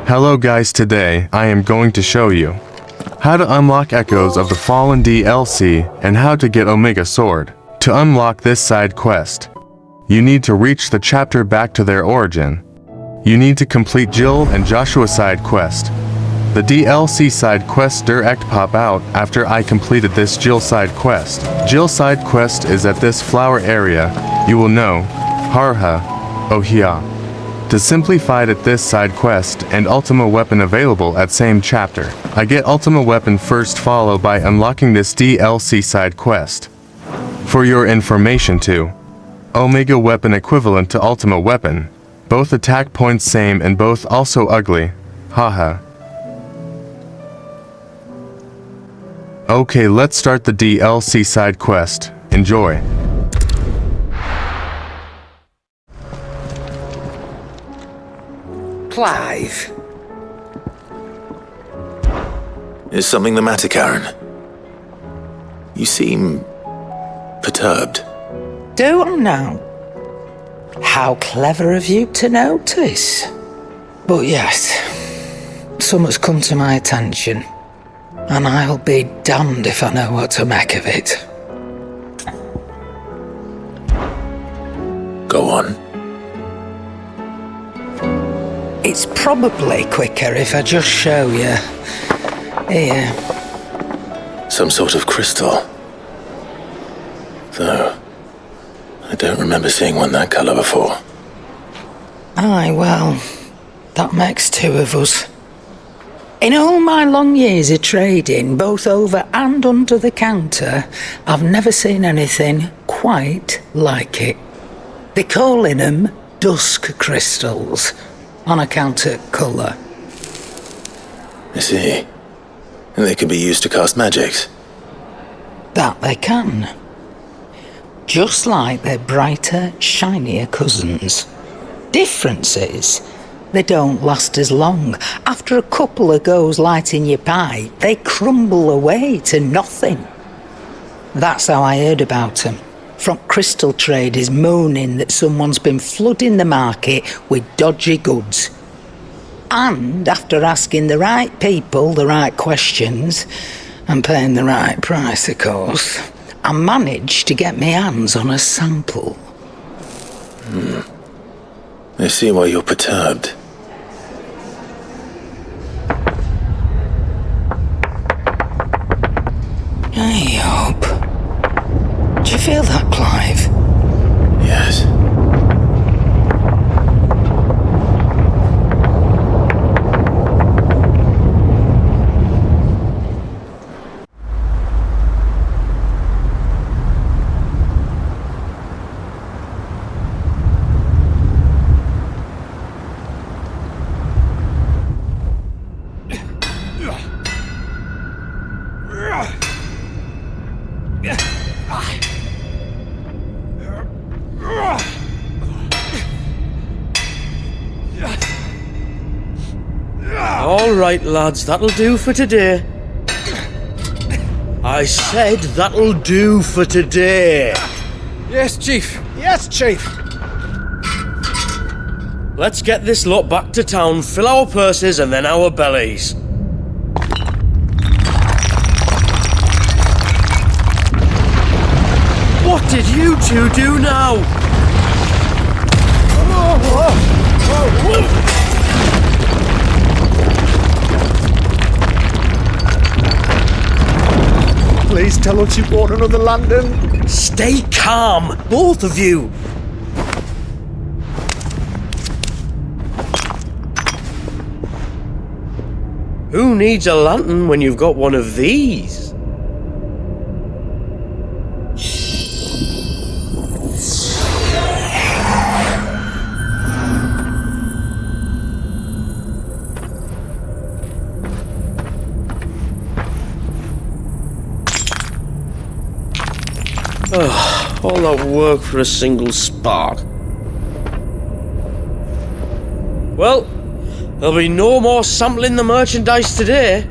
Hello guys, today I am going to show you how to unlock Echoes of the Fallen DLC and how to get Omega Sword. To unlock this side quest, you need to reach the chapter Back to Their Origin. You need to complete Jill and Joshua side quest. The DLC side quests direct pop out after I completed this Jill side quest. Jill side quest is at this flower area. You will know Harha Ohia. To simplify it, this side quest and Ultima Weapon available at same chapter. I get Ultima Weapon first, followed by unlocking this DLC side quest. For your information too, Omega Weapon equivalent to Ultima Weapon. Both attack points same and both also ugly. Haha. Okay, let's start the DLC side quest. Enjoy. Clive. Is something the matter, Karen? You seem perturbed. Do I now? How clever of you to notice. But yes, something's come to my attention, and I'll be damned if I know what to make of it. Go on. It's probably quicker if I just show you. Here. Some sort of crystal. Though, I don't remember seeing one that colour before. Aye, well, that makes two of us. In all my long years of trading, both over and under the counter, I've never seen anything quite like it. They're calling them dusk crystals, on account of colour. I see. And they can be used to cast magics. That they can. Just like their brighter, shinier cousins. Difference is, they don't last as long. After a couple of goes lighting your pipe, they crumble away to nothing. That's how I heard about them. From crystal traders moaning that someone's been flooding the market with dodgy goods. And after asking the right people the right questions, and paying the right price, of course, I managed to get my hands on a sample. I see why you're perturbed. I hope. Do you feel that, Clive? Yes. All right, lads, that'll do for today. I said that'll do for today. Yes, Chief. Yes, Chief. Let's get this lot back to town, fill our purses and then our bellies. What did you two do now? Please tell us you bought another lantern. Stay calm, both of you. Who needs a lantern when you've got one of these? All that work for a single spark. Well, there'll be no more sampling the merchandise today.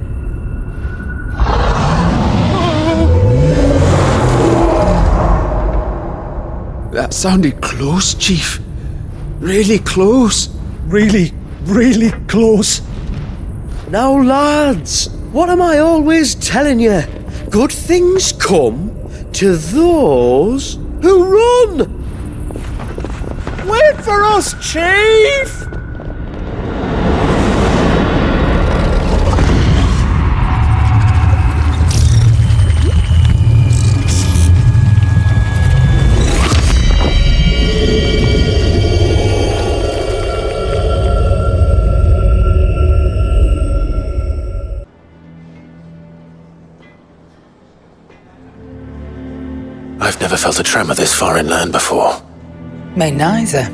That sounded close, Chief. Really close. Really close. Now, lads, what am I always telling you? Good things come to those who run! Wait for us, Chief! I've never felt a tremor this far inland before. Me neither.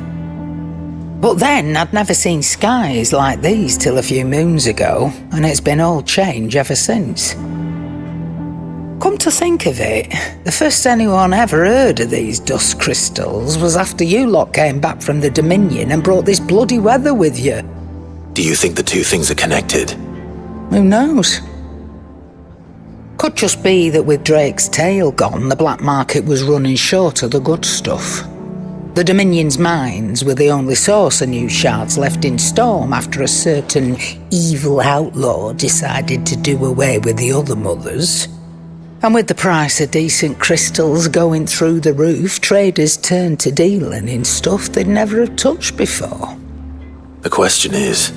But then I'd never seen skies like these till a few moons ago, and it's been all change ever since. Come to think of it, the first anyone ever heard of these dust crystals was after you lot came back from the Dominion and brought this bloody weather with you. Do you think the two things are connected? Who knows? Could just be that with Drake's tail gone, the black market was running short of the good stuff. The Dominion's mines were the only source of new shards left in Storm after a certain evil outlaw decided to do away with the other mothers. And with the price of decent crystals going through the roof, traders turned to dealing in stuff they'd never have touched before. The question is,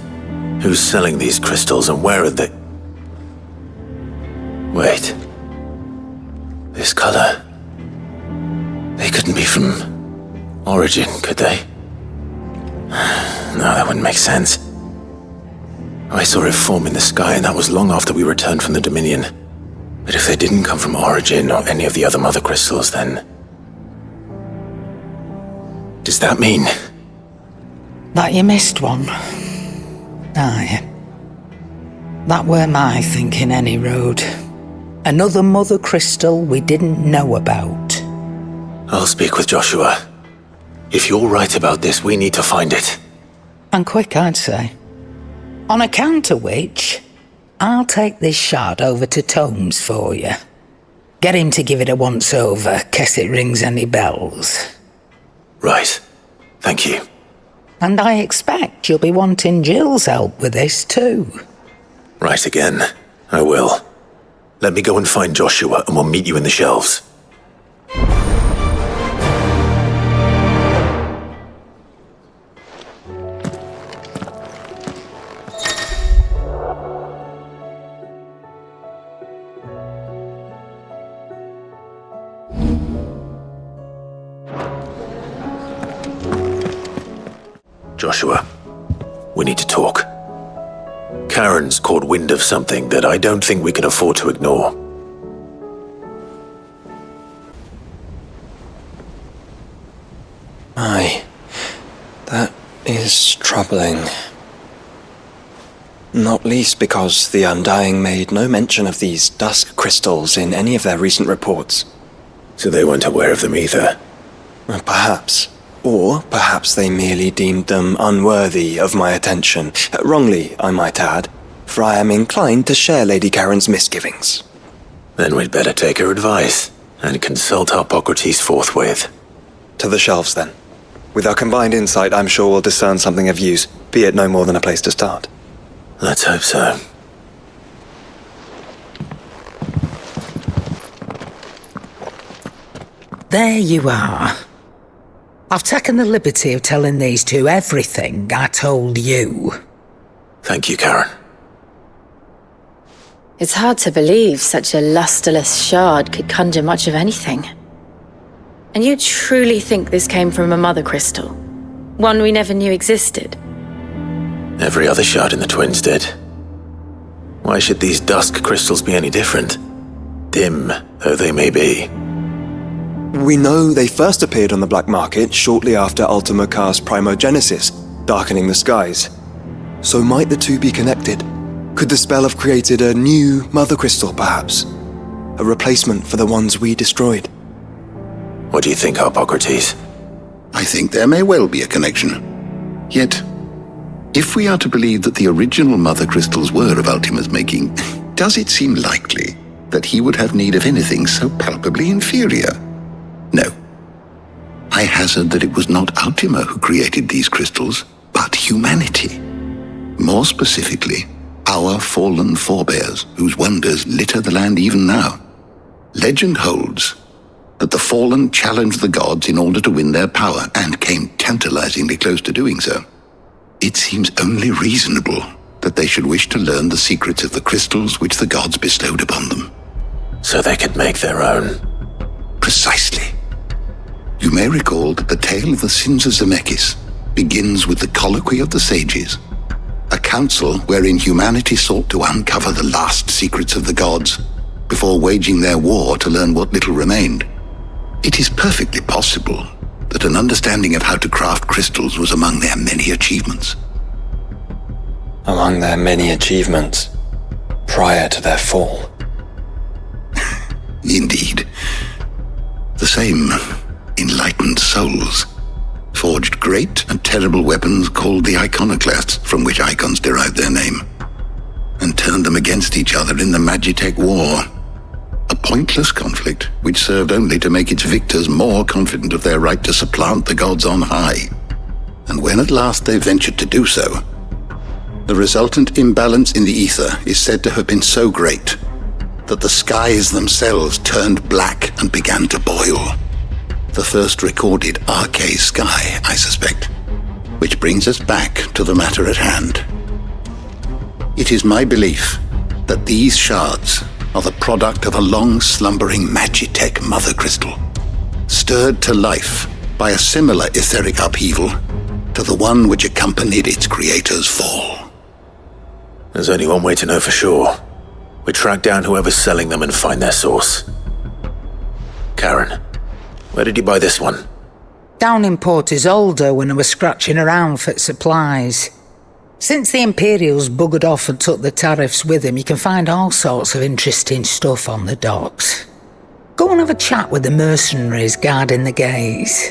who's selling these crystals and where are they? Wait. This color. They couldn't be from Origin, could they? No, that wouldn't make sense. I saw it form in the sky, and that was long after we returned from the Dominion. But if they didn't come from Origin or any of the other mother crystals, then... does that mean... That you missed one? Aye. That were my thinking any road. Another mother crystal we didn't know about. I'll speak with Joshua. If you're right about this, we need to find it. And quick, I'd say. On account of which, I'll take this shard over to Tomes for you. Get him to give it a once-over, case it rings any bells. Right. Thank you. And I expect you'll be wanting Jill's help with this too. Right again. I will. Let me go and find Joshua, and we'll meet you in the shelves. Joshua, we need to talk. Karen's caught wind of something that I don't think we can afford to ignore. Aye, that is troubling. Not least because the Undying made no mention of these dusk crystals in any of their recent reports. So they weren't aware of them either. Perhaps. Or perhaps they merely deemed them unworthy of my attention. Wrongly, I might add, for I am inclined to share Lady Karen's misgivings. Then we'd better take her advice and consult Harpocrates forthwith. To the shelves, then. With our combined insight, I'm sure we'll discern something of use, be it no more than a place to start. Let's hope so. There you are. I've taken the liberty of telling these two everything I told you. Thank you, Karen. It's hard to believe such a lusterless shard could conjure much of anything. And you truly think this came from a mother crystal? One we never knew existed? Every other shard in the Twins did. Why should these dusk crystals be any different? Dim though they may be. We know they first appeared on the black market shortly after Ultima Car's primogenesis, darkening the skies. So might the two be connected? Could the spell have created a new mother crystal, perhaps? A replacement for the ones we destroyed? What do you think, Harpocrates? I think there may well be a connection. Yet, if we are to believe that the original mother crystals were of Ultima's making, does it seem likely that he would have need of anything so palpably inferior? No. I hazard that it was not Ultima who created these crystals, but humanity. More specifically, our fallen forebears, whose wonders litter the land even now. Legend holds that the fallen challenged the gods in order to win their power, and came tantalizingly close to doing so. It seems only reasonable that they should wish to learn the secrets of the crystals which the gods bestowed upon them. So they could make their own. Precisely. You may recall that the tale of the sins of Zemeckis begins with the colloquy of the sages, a council wherein humanity sought to uncover the last secrets of the gods before waging their war to learn what little remained. It is perfectly possible that an understanding of how to craft crystals was among their many achievements. Among their many achievements prior to their fall. Indeed. The same enlightened souls forged great and terrible weapons called the iconoclasts, from which icons derived their name, and turned them against each other in the Magitech War. A pointless conflict which served only to make its victors more confident of their right to supplant the gods on high. And when at last they ventured to do so, the resultant imbalance in the ether is said to have been so great that the skies themselves turned black and began to boil. The first recorded Arcade sky, I suspect, which brings us back to the matter at hand. It is my belief that these shards are the product of a long-slumbering Magitech mother crystal, stirred to life by a similar etheric upheaval to the one which accompanied its creator's fall. There's only one way to know for sure. We track down whoever's selling them and find their source. Karen, where did you buy this one? Down in Port Isolde when I was scratching around for supplies. Since the Imperials buggered off and took the tariffs with them, you can find all sorts of interesting stuff on the docks. Go and have a chat with the mercenaries guarding the gates.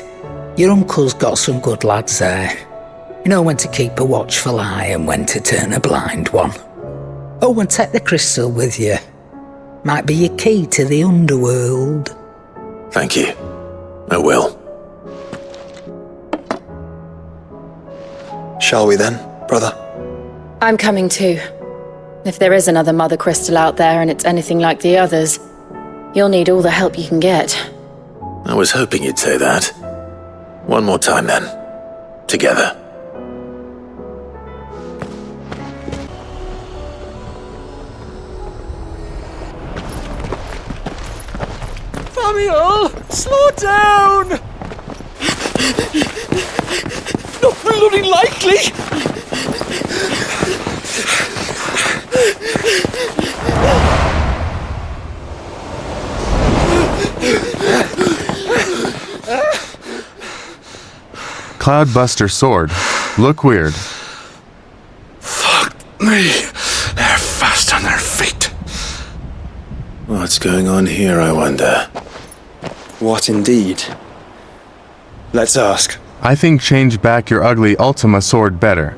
Your uncle's got some good lads there. You know when to keep a watchful eye and when to turn a blind one. Oh, and take the crystal with you. Might be your key to the underworld. Thank you. I will. Shall we then, brother? I'm coming too. If there is another mother crystal out there and it's anything like the others, you'll need all the help you can get. I was hoping you'd say that. One more time then. Together. Samuel, slow down! Not bloody likely! Cloudbuster sword. Look weird. Fuck me. They're fast on their feet. What's going on here, I wonder? What indeed? Let's ask. I think change back your ugly Ultima sword better.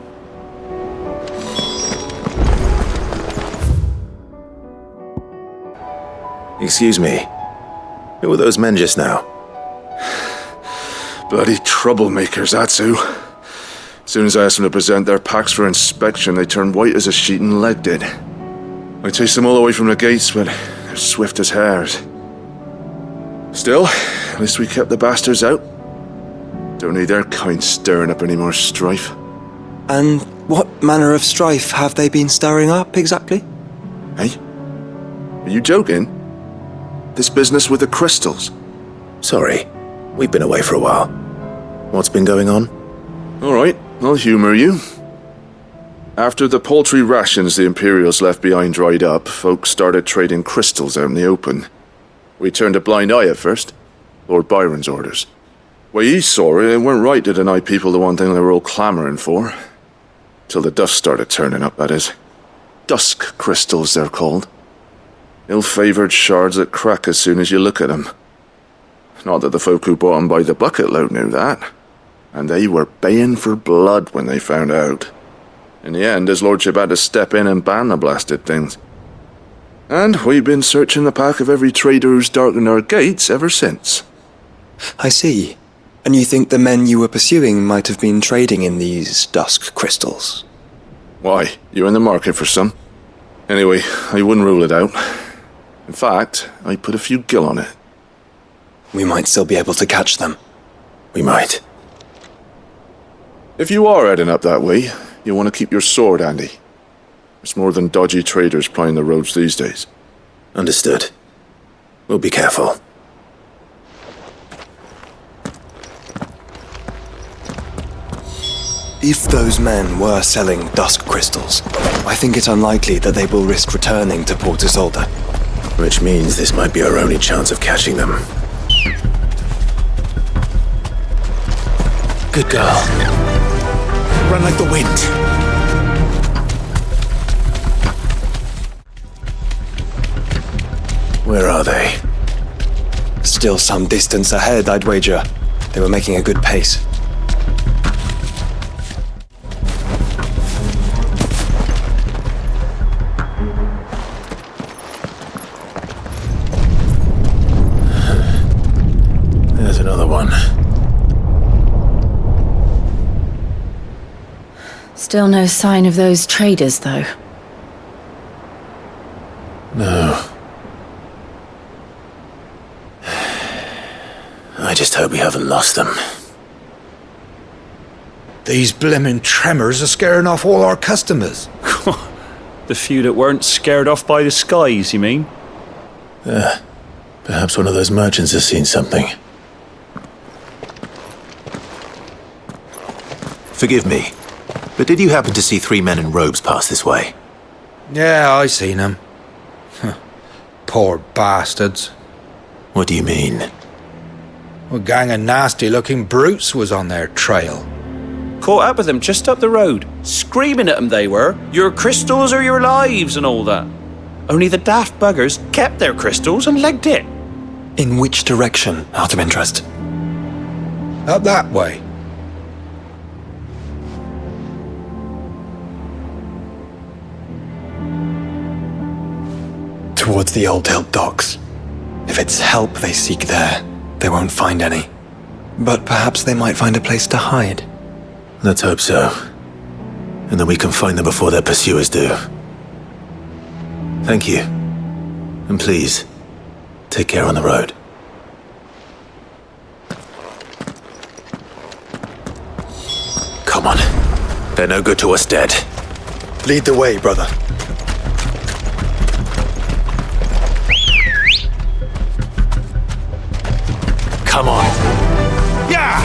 Excuse me. Who were those men just now? Bloody troublemakers, that's who. As soon as I asked them to present their packs for inspection, they turned white as a sheet and legged it. I chased them all away from the gates, but they're swift as hares. Still, at least we kept the bastards out. Don't need their kind stirring up any more strife. And what manner of strife have they been stirring up, exactly? Hey? Are you joking? This business with the crystals? Sorry. We've been away for a while. What's been going on? Alright, I'll humor you. After the paltry rations the Imperials left behind dried up, folks started trading crystals out in the open. We turned a blind eye at first. Lord Byron's orders. Way he saw it, it weren't right to deny people the one thing they were all clamouring for. Till the dust started turning up, that is. Dusk crystals, they're called. Ill-favoured shards that crack as soon as you look at them. Not that the folk who bought them by the bucket load knew that. And they were baying for blood when they found out. In the end, his lordship had to step in and ban the blasted things. And we've been searching the pack of every trader who's darkened our gates ever since. I see. And you think the men you were pursuing might have been trading in these dusk crystals? Why? You in the market for some? Anyway, I wouldn't rule it out. In fact, I put a few gil on it. We might still be able to catch them. We might. If you are heading up that way, you want to keep your sword handy. There's more than dodgy traders plying the roads these days. Understood. We'll be careful. If those men were selling dusk crystals, I think it unlikely that they will risk returning to Port Isolde. Which means this might be our only chance of catching them. Good girl. Run like the wind. Where are they? Still some distance ahead, I'd wager. They were making a good pace. There's another one. Still no sign of those traders, though. No. I just hope we haven't lost them. These blimmin' tremors are scaring off all our customers. The few that weren't scared off by the skies, you mean? Perhaps one of those merchants has seen something. Forgive me, but did you happen to see 3 men in robes pass this way? Yeah, I seen them. Poor bastards. What do you mean? A gang of nasty-looking brutes was on their trail. Caught up with them just up the road, screaming at them they were, "Your crystals are your lives," and all that. Only the daft buggers kept their crystals and legged it. In which direction, out of interest? Up that way. Towards the Old Hill docks. If it's help they seek there, they won't find any. But perhaps they might find a place to hide. Let's hope so. And that we can find them before their pursuers do. Thank you. And please, take care on the road. Come on. They're no good to us dead. Lead the way, brother. Come on. Yeah!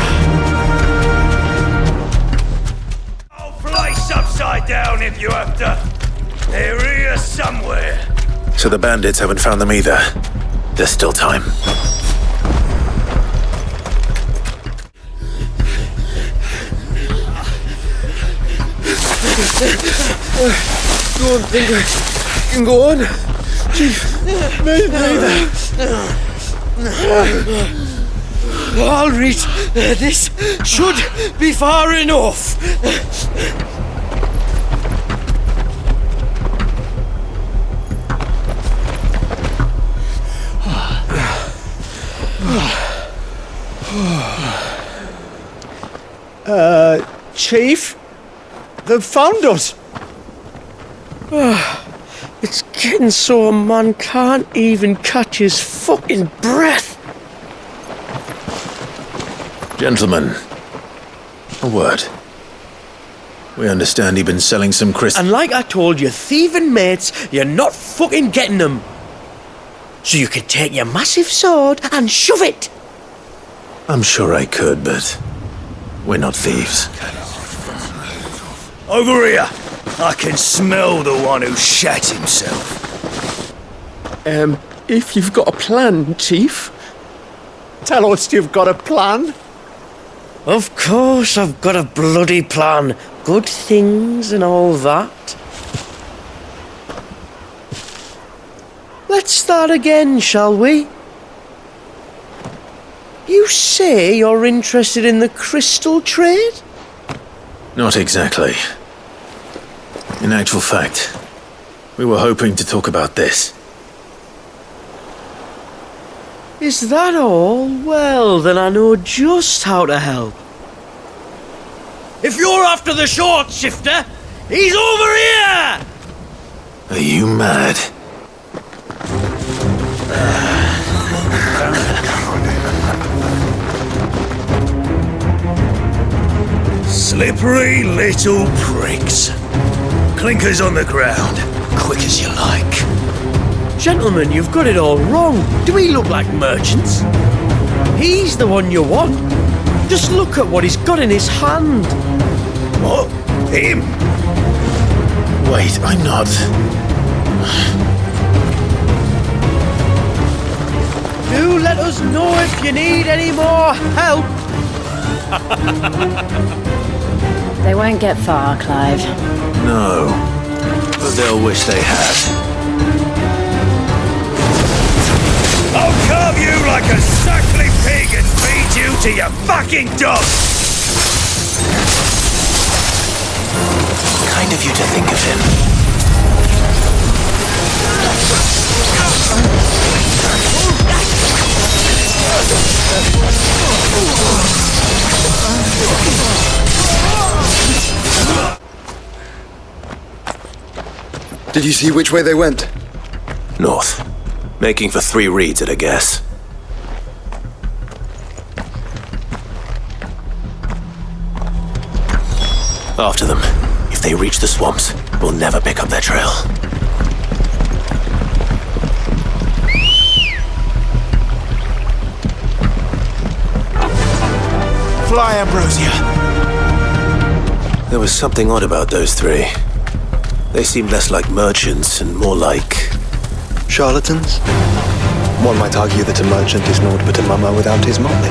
Whole place upside down if you have to. They're here somewhere. So the bandits haven't found them either. There's still time. Go on, Finger. You can go on. Chief, neither. I'll reach. This should be far enough. Chief? They've found us. It's getting so a man can't even catch his fucking breath. Gentlemen, a word. We understand you've been selling some crystals. And like I told your thieving mates, you're not fucking getting them. So you can take your massive sword and shove it. I'm sure I could, but we're not thieves. Over here. I can smell the one who shat himself. If you've got a plan, Chief, tell us you've got a plan. Of course I've got a bloody plan. Good things and all that. Let's start again, shall we? You say you're interested in the crystal trade? Not exactly. In actual fact, we were hoping to talk about this. Is that all? Well, then I know just how to help. If you're after the short shifter, he's over here! Are you mad? Slippery little pricks. Clinkers on the ground, quick as you like. Gentlemen, you've got it all wrong. Do we look like merchants? He's the one you want. Just look at what he's got in his hand. What? Him? Wait, I'm not. Do let us know if you need any more help. They won't get far, Clive. No. But they'll wish they had. I'll carve you like a suckling pig and feed you to your fucking dog! Kind of you to think of him. Did you see which way they went? North. Making for 3 reeds at a guess. After them. If they reach the swamps, we'll never pick up their trail. Fly, Ambrosia! There was something odd about those 3. They seemed less like merchants and more like... Charlatans? One might argue that a merchant is naught but a mummer without his motley.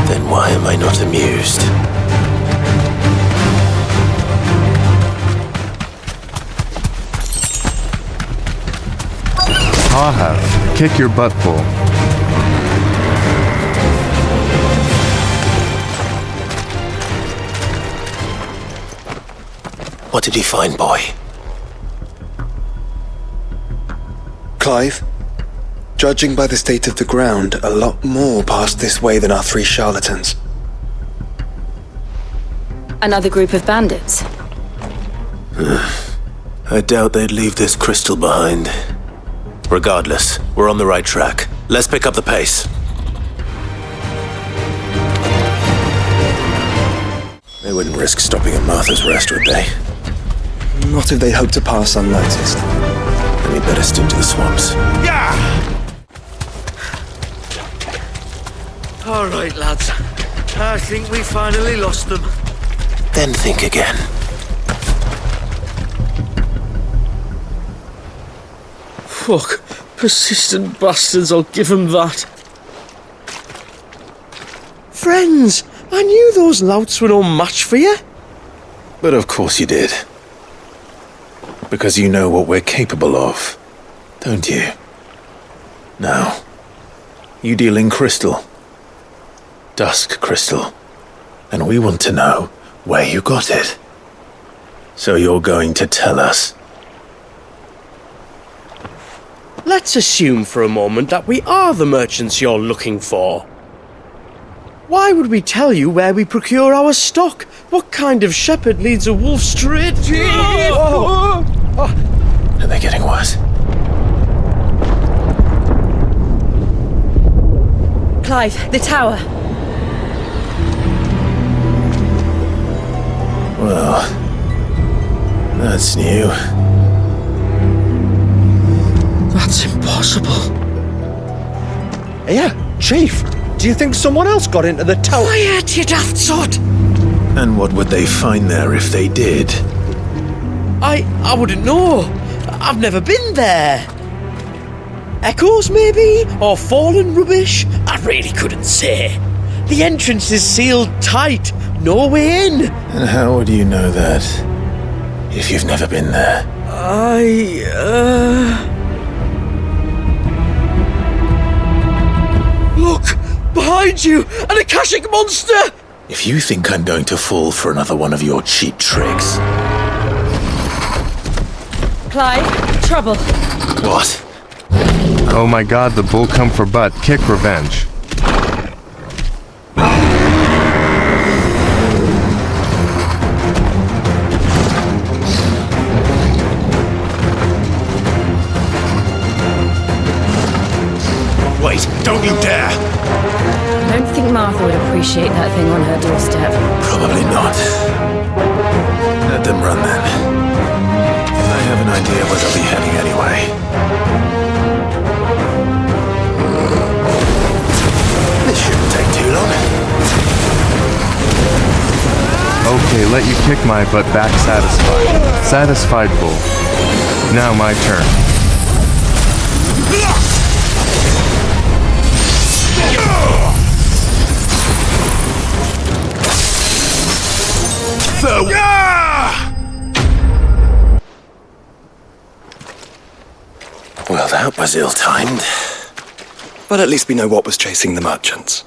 Then why am I not amused? Haha, kick your butt full. What did he find, boy? Clive, judging by the state of the ground, a lot more passed this way than our 3 charlatans. Another group of bandits. I doubt they'd leave this crystal behind. Regardless, we're on the right track. Let's pick up the pace. They wouldn't risk stopping at Martha's Rest, would they? Not if they hope to pass unnoticed. Then we'd better stick to the swamps. Yeah! All right, lads. I think we finally lost them. Then think again. Fuck. Persistent bastards, I'll give them that. Friends, I knew those louts were no match for you. But of course you did. Because you know what we're capable of, don't you? Now, you deal in crystal. Dusk crystal. And we want to know where you got it. So you're going to tell us. Let's assume for a moment that we are the merchants you're looking for. Why would we tell you where we procure our stock? What kind of shepherd leads a wolf straight to... Are they getting worse? Clive, the tower. Well, that's new. That's impossible. Yeah, Chief, do you think someone else got into the tower? Quiet, you daft sod! And what would they find there if they did? I wouldn't know. I've never been there. Echoes, maybe? Or fallen rubbish? I really couldn't say. The entrance is sealed tight. No way in. And how would you know that? If you've never been there? Look! Behind you! An Akashic monster! If you think I'm going to fall for another one of your cheap tricks... Clive, trouble. What? Oh my god, the bull come for butt, kick revenge. Don't you dare! I don't think Martha would appreciate that thing on her doorstep. Probably not. Let them run then. I have an idea where they'll be heading anyway. This shouldn't take too long. Okay, let you kick my butt back satisfied. Satisfied, bull. Now my turn. Well, that was ill-timed. But at least we know what was chasing the merchants.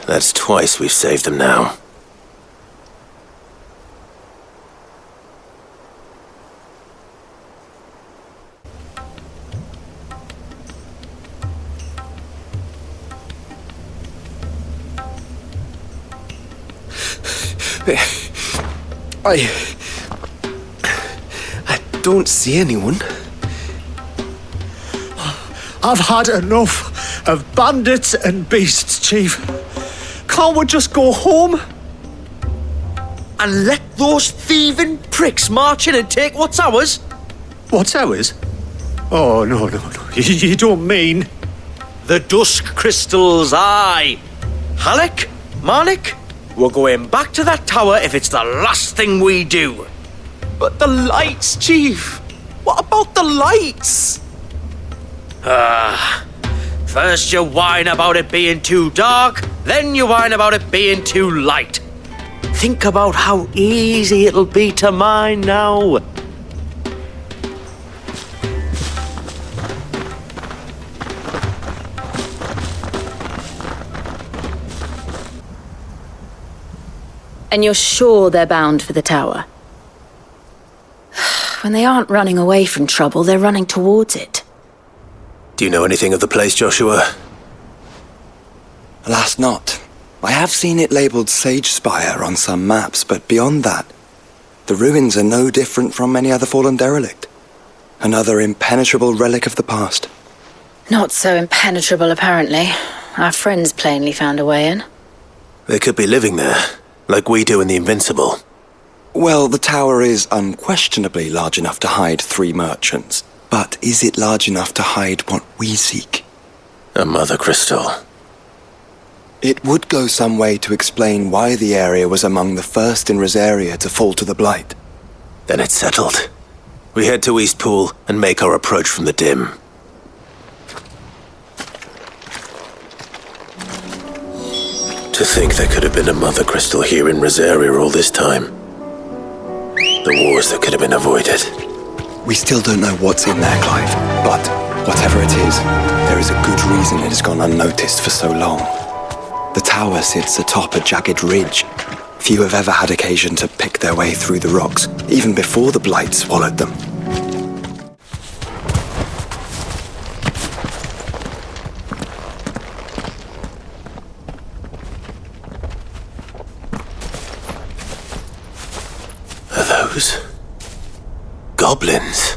That's twice we've saved them now. I don't see anyone. I've had enough of bandits and beasts, Chief. Can't we just go home? And let those thieving pricks march in and take what's ours? What's ours? Oh, no. You don't mean... The Dusk Crystals, aye. Halleck? Marnik? We're going back to that tower if it's the last thing we do. But the lights, Chief. What about the lights? First you whine about it being too dark, then you whine about it being too light. Think about how easy it'll be to mine now. And you're sure they're bound for the tower? When they aren't running away from trouble, they're running towards it. Do you know anything of the place, Joshua? Alas, not. I have seen it labelled Sage Spire on some maps, but beyond that, the ruins are no different from any other fallen derelict. Another impenetrable relic of the past. Not so impenetrable, apparently. Our friends plainly found a way in. They could be living there, like we do in the Invincible. Well, the tower is unquestionably large enough to hide 3 merchants. But is it large enough to hide what we seek? A Mother Crystal. It would go some way to explain why the area was among the first in Rosaria to fall to the Blight. Then it's settled. We head to Eastpool and make our approach from the dim. To think there could have been a Mother Crystal here in Rosaria all this time. The wars that could have been avoided. We still don't know what's in there, Clive. But whatever it is, there is a good reason it has gone unnoticed for so long. The tower sits atop a jagged ridge. Few have ever had occasion to pick their way through the rocks, even before the Blight swallowed them. Are those goblins?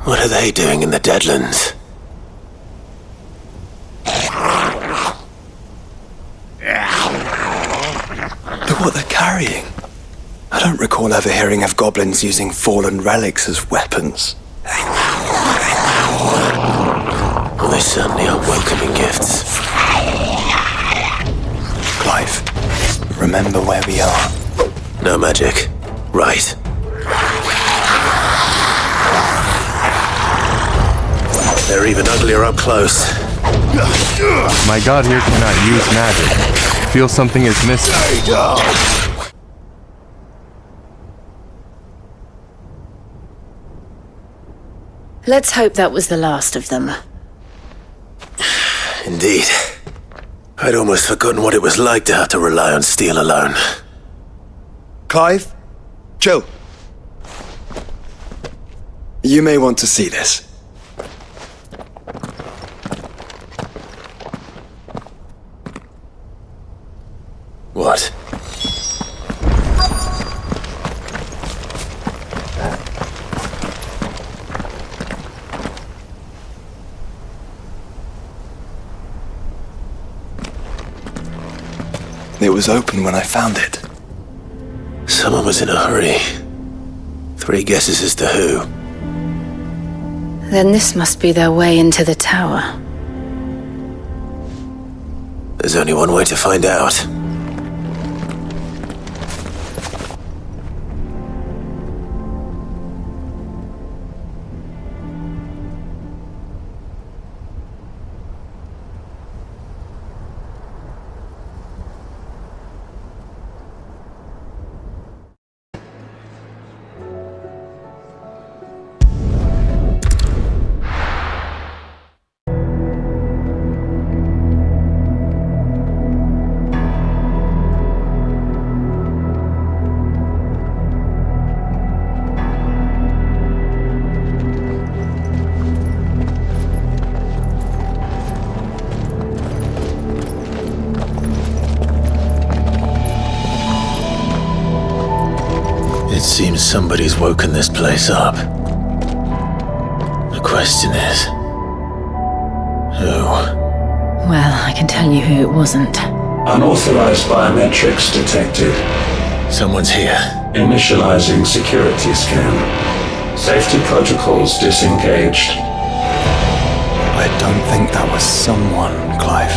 What are they doing in the Deadlands? Look what they're carrying. I don't recall ever hearing of goblins using fallen relics as weapons. Well, they certainly are welcoming gifts. Clive, remember where we are. No magic. Right. They're even uglier up close. My god here cannot use magic. Feel something is missing. Let's hope that was the last of them. Indeed. I'd almost forgotten what it was like to have to rely on steel alone. Clive? Jill? You may want to see this. What? was open when I found it. Someone was in a hurry. 3 guesses as to who. Then this must be their way into the tower. There's only one way to find out. It seems somebody's woken this place up. The question is, who? Well, I can tell you who it wasn't. Unauthorized biometrics detected. Someone's here. Initializing security scan. Safety protocols disengaged. I don't think that was someone, Clive.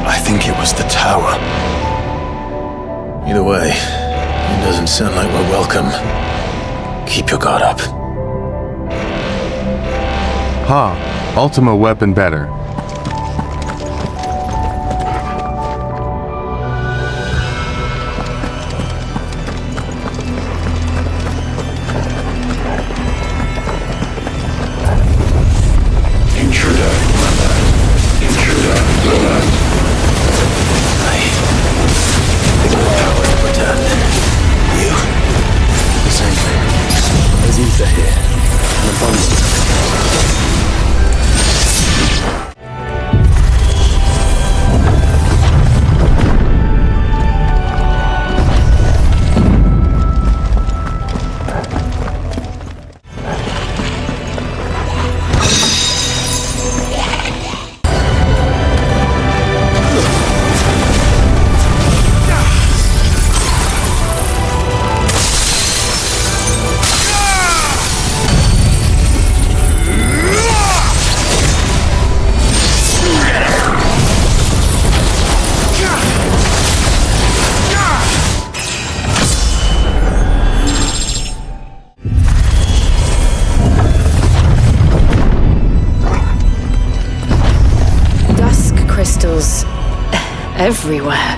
I think it was the tower. Either way, it doesn't sound like we're welcome. Keep your guard up. Ha, Ultima weapon better. Intruder alert. You? The same thing. There's ether here. An abundance. Crystals everywhere.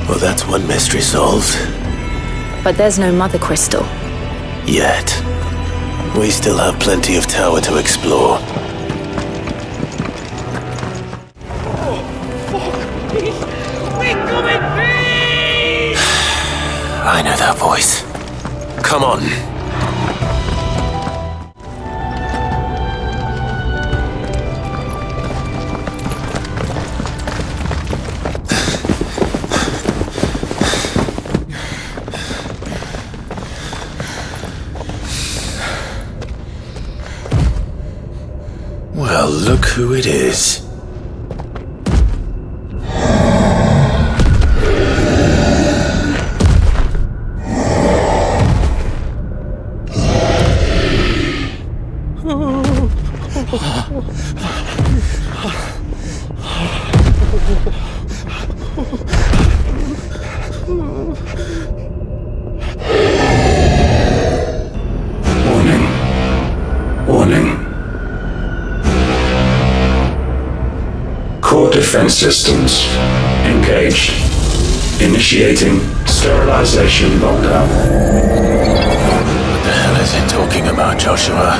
Well, that's one mystery solved. But there's no mother crystal. Yet. We still have plenty of tower to explore. I know that voice. Come on. Well, look who it is. Warning. Core defense systems engaged. Initiating sterilization lockdown. What the hell is it talking about, Joshua?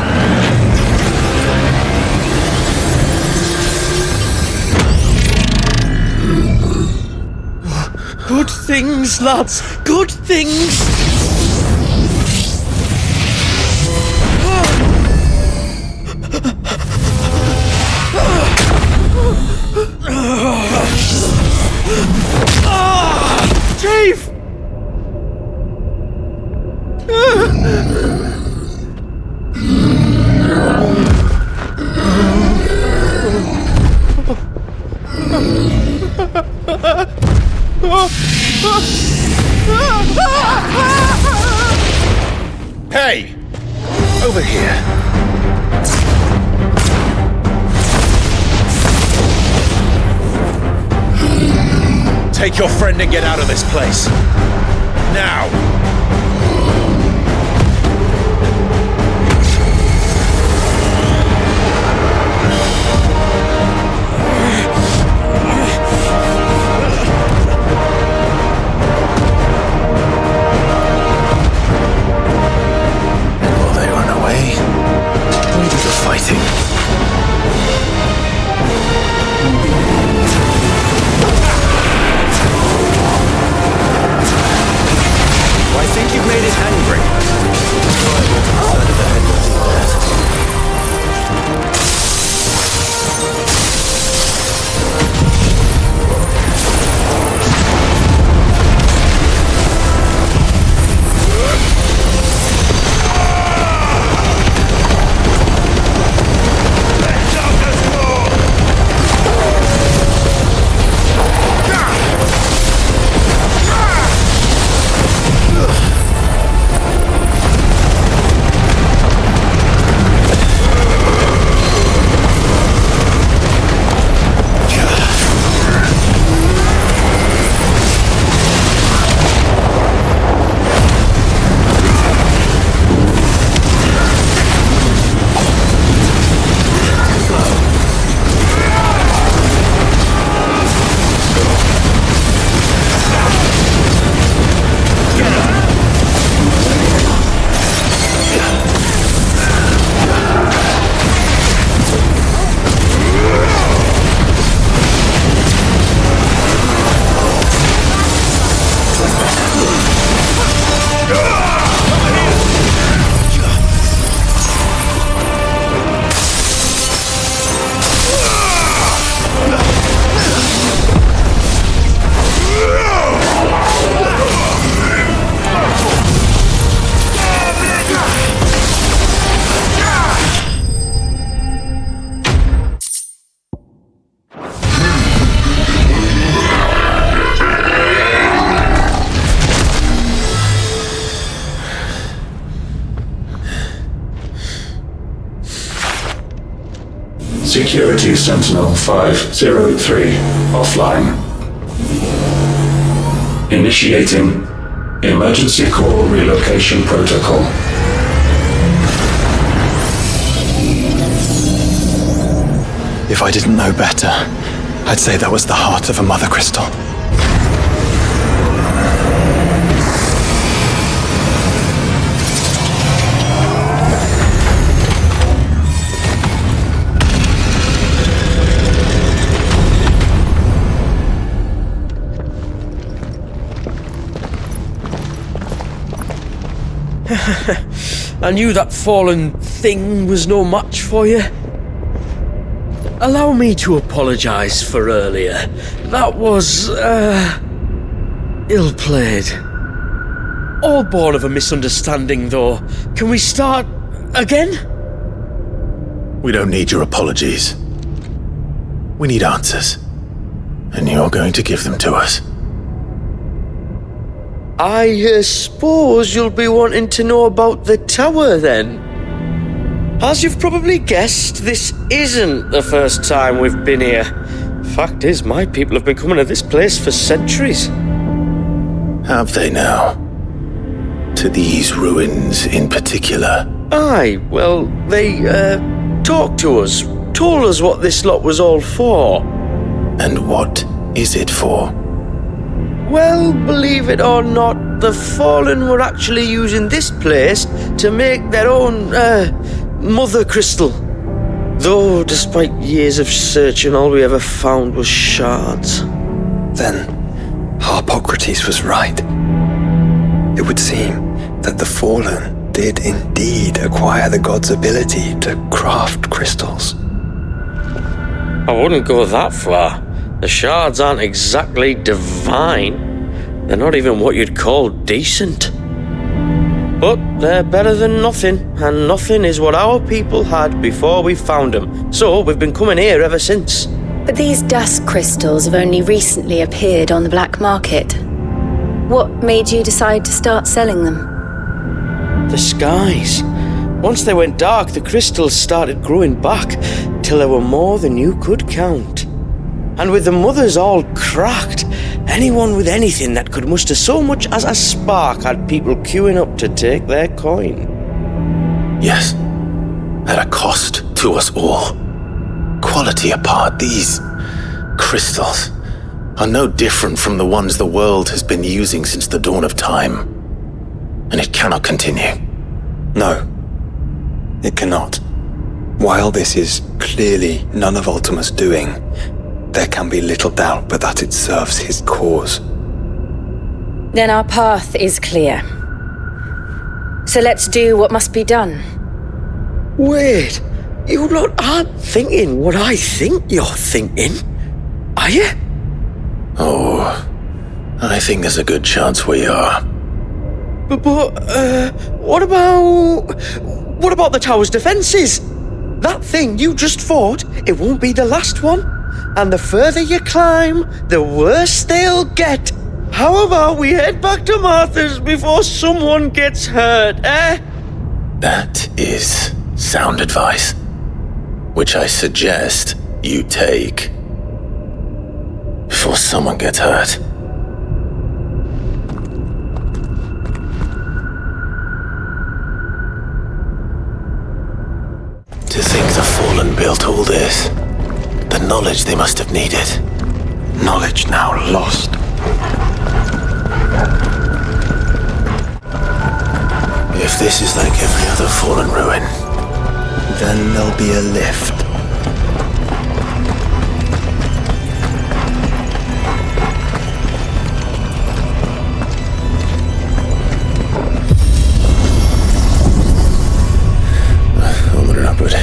Good things, lads. Good things. Chief! Hey! Over here. Take your friend and get out of this place. Now! And while they run away, we do the fighting. I think you've made it angry. Security Sentinel 503 offline. Initiating Emergency Call Relocation Protocol. If I didn't know better, I'd say that was the heart of a Mother Crystal. I knew that fallen thing was no match for you. Allow me to apologise for earlier. That was, ill-played. All born of a misunderstanding, though. Can we start again? We don't need your apologies. We need answers. And you're going to give them to us. I suppose you'll be wanting to know about the tower, then. As you've probably guessed, this isn't the first time we've been here. Fact is, my people have been coming to this place for centuries. Have they now? To these ruins in particular? Aye, well, they, talked to us, told us what this lot was all for. And what is it for? Well, believe it or not, the Fallen were actually using this place to make their own, Mother Crystal. Though, despite years of searching, all we ever found was shards. Then, Harpocrates was right. It would seem that the Fallen did indeed acquire the god's ability to craft crystals. I wouldn't go that far. The shards aren't exactly divine. They're not even what you'd call decent. But they're better than nothing, and nothing is what our people had before we found them. So we've been coming here ever since. But these dusk crystals have only recently appeared on the black market. What made you decide to start selling them? The skies. Once they went dark, the crystals started growing back till there were more than you could count. And with the mothers all cracked, anyone with anything that could muster so much as a spark had people queuing up to take their coin. Yes, at a cost to us all. Quality apart, these crystals are no different from the ones the world has been using since the dawn of time. And it cannot continue. No, it cannot. While this is clearly none of Ultima's doing, there can be little doubt but that it serves his cause. Then our path is clear. So let's do what must be done. Wait, you lot aren't thinking what I think you're thinking, are you? Oh, I think there's a good chance we are. But what about the tower's defences? That thing you just fought, it won't be the last one. And the further you climb, the worse they'll get. How about we head back to Martha's before someone gets hurt, eh? That is sound advice, which I suggest you take before someone gets hurt. To think the Fallen built all this, the knowledge they must have needed. Knowledge now lost. If this is like every other Fallen ruin, Then there'll be a lift. Onward and upward.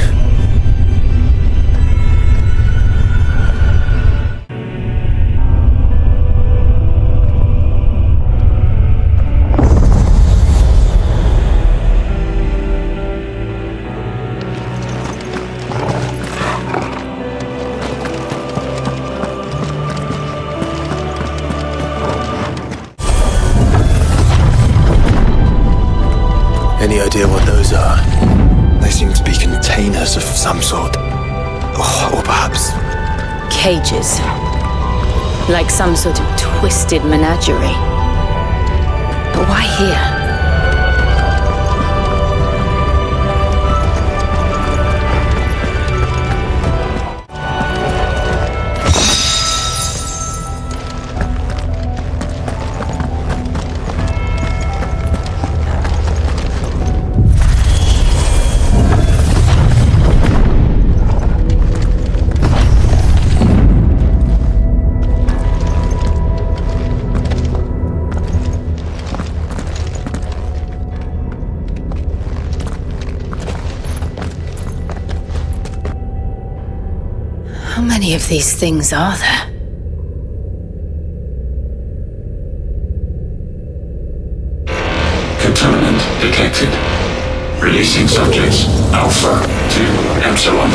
Any idea what those are? They seem to be containers of some sort. Or perhaps Cages. Like some sort of twisted menagerie. But why here? How many of these things are there? Contaminant detected. Releasing subjects Alpha to Epsilon.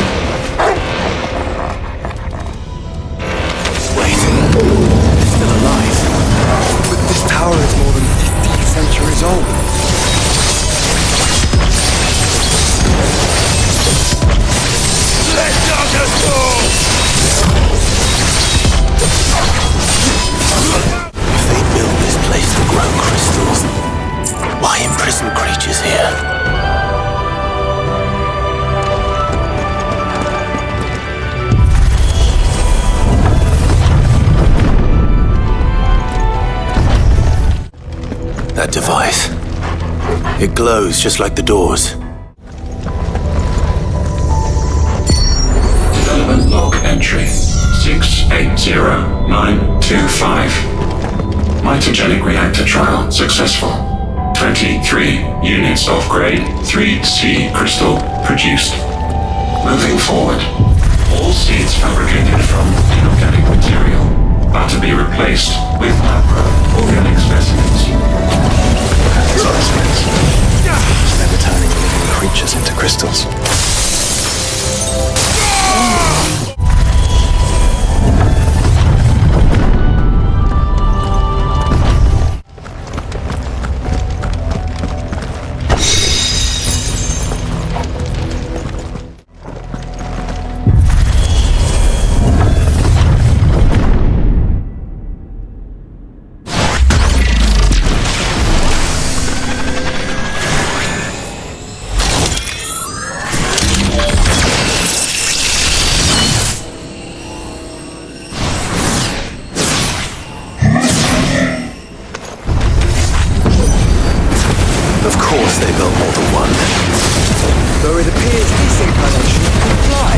Wait, they're still alive. But this tower is more than 15 centuries old. Let darkness go! If they built this place to grow crystals, why imprison creatures here? That device. It glows just like the doors. Development log entry 680925. Mitogenic reactor trial successful. 23 units of grade 3C crystal produced. Moving forward, all seeds fabricated from inorganic material are to be replaced with lab-grown organic specimens. They're returning living creatures into crystals. course they built more than one. Though it appears this incarnation can fly.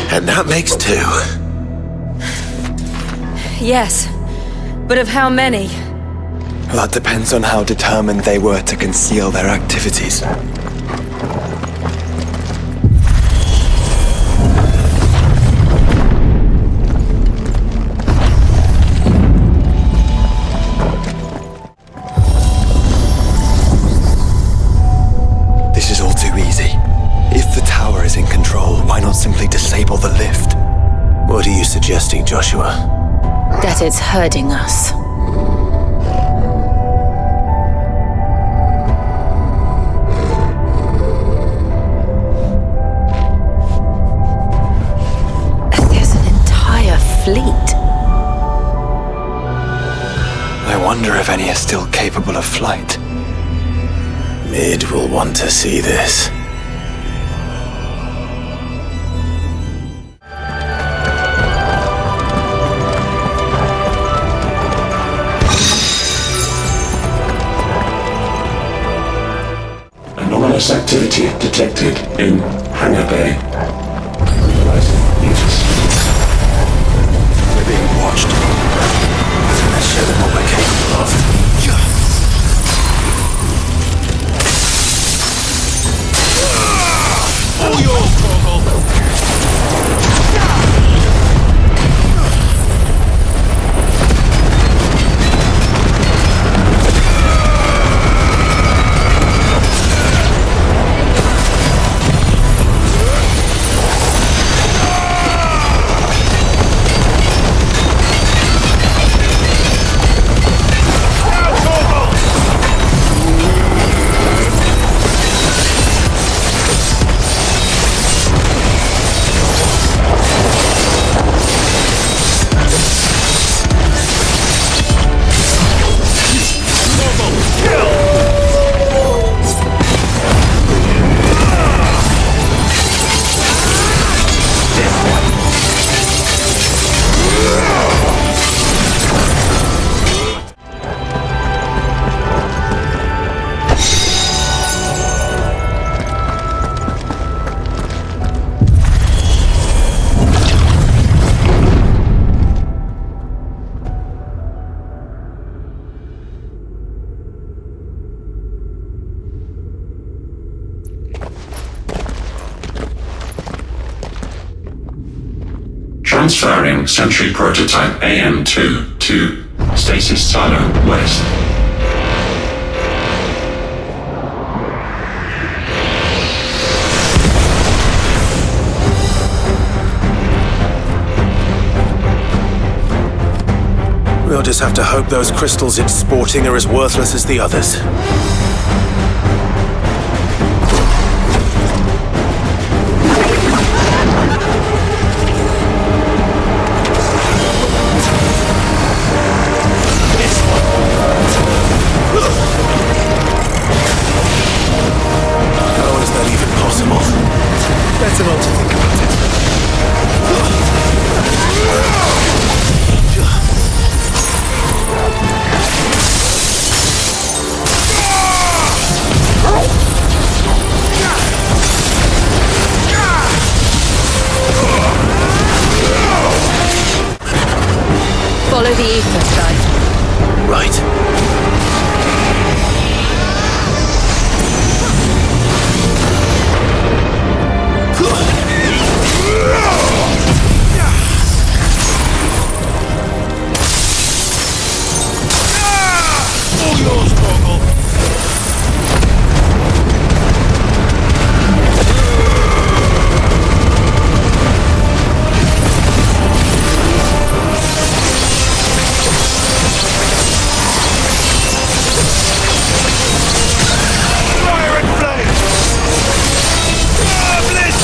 And that makes two. Yes, but of how many? That depends on how determined they were to conceal their activities. This is all too easy. If the tower is in control, why not simply disable the lift? What are you suggesting, Joshua? That it's hurting us. There's an entire fleet. I wonder if any are still capable of flight. Mid will want to see this. Anomalous activity detected in Hangar Bay. Analyzing Mutus. We're being watched. Let's show them what we're capable of. All yours, Torgal! Transferring Sentry Prototype AM2 to Stasis Silo West. We'll just have to hope those crystals it's sporting are as worthless as the others. How is that even possible? Better not to think about it. Follow the ether, guys. Right. All yours, Torgal. Fire and flame! Bliss!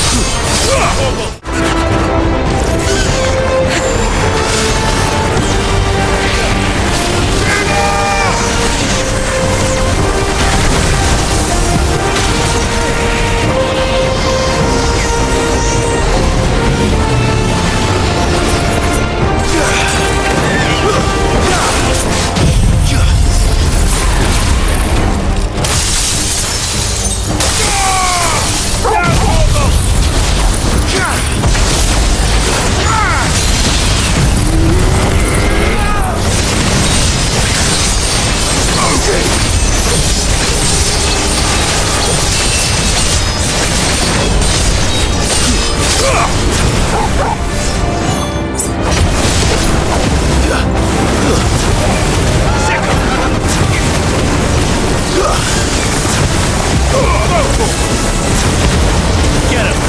Get him!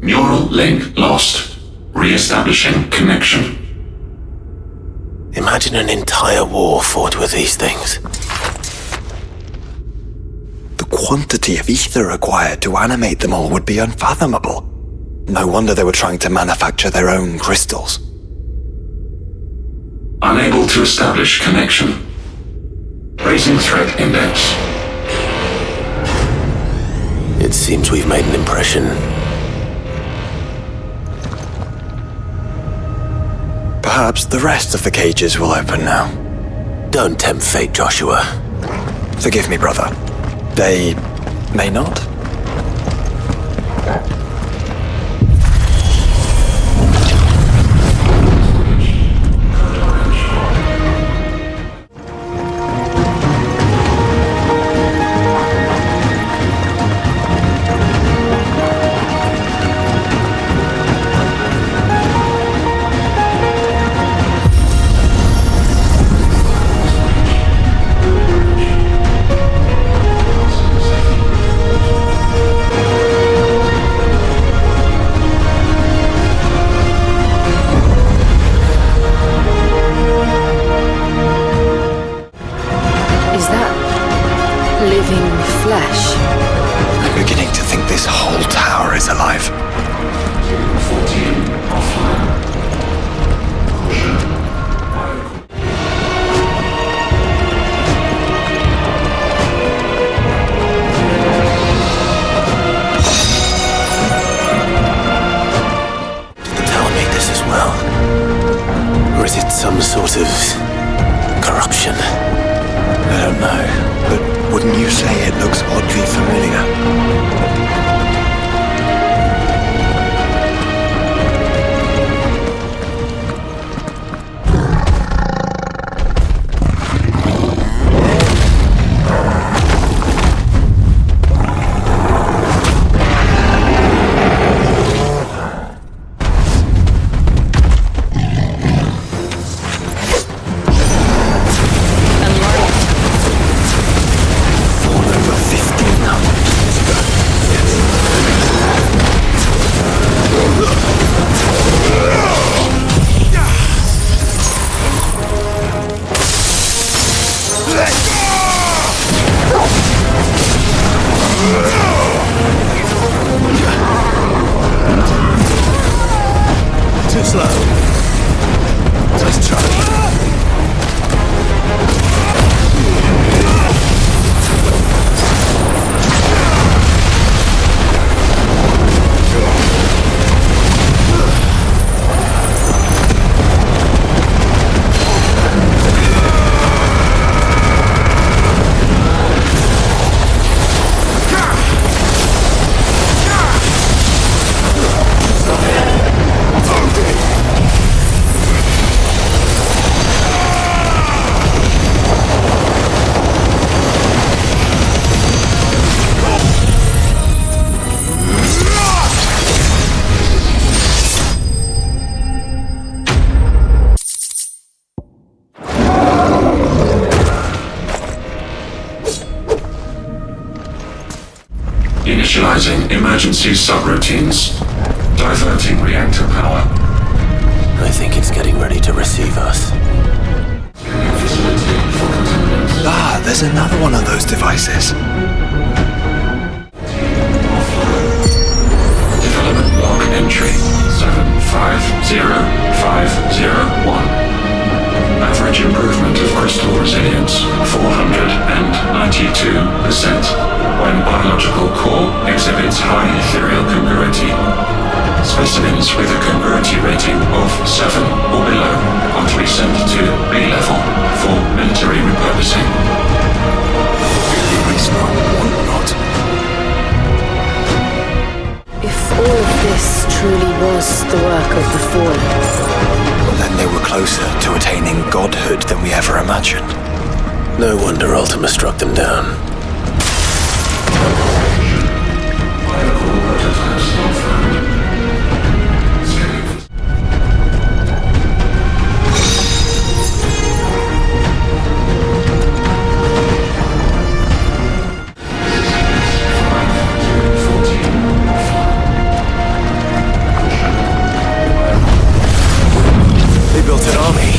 Neural link lost. Re-establishing connection. Imagine an entire war fought with these things. The quantity of ether required to animate them all would be unfathomable. No wonder they were trying to manufacture their own crystals. Unable to establish connection. Raising threat index. It seems we've made an impression. Perhaps the rest of the cages will open now. Don't tempt fate, Joshua. Forgive me, brother. They may not. Or is it some sort of corruption? I don't know, but wouldn't you say it looks oddly familiar? Too slow. Let's try. Initializing emergency subroutines. Diverting reactor power. I think it's getting ready to receive us. Ah, there's another one of those devices. Development log entry 750501. Average improvement of crystal resilience 492% when biological core exhibits high ethereal congruity. Specimens with a congruity rating of 7 or below are to be sent to B level for military repurposing. If all of this truly was the work of the Fallen, Well, then they were closer to attaining godhood than we ever imagined. No wonder Ultima struck them down. Biological prototypes not found. They built an army.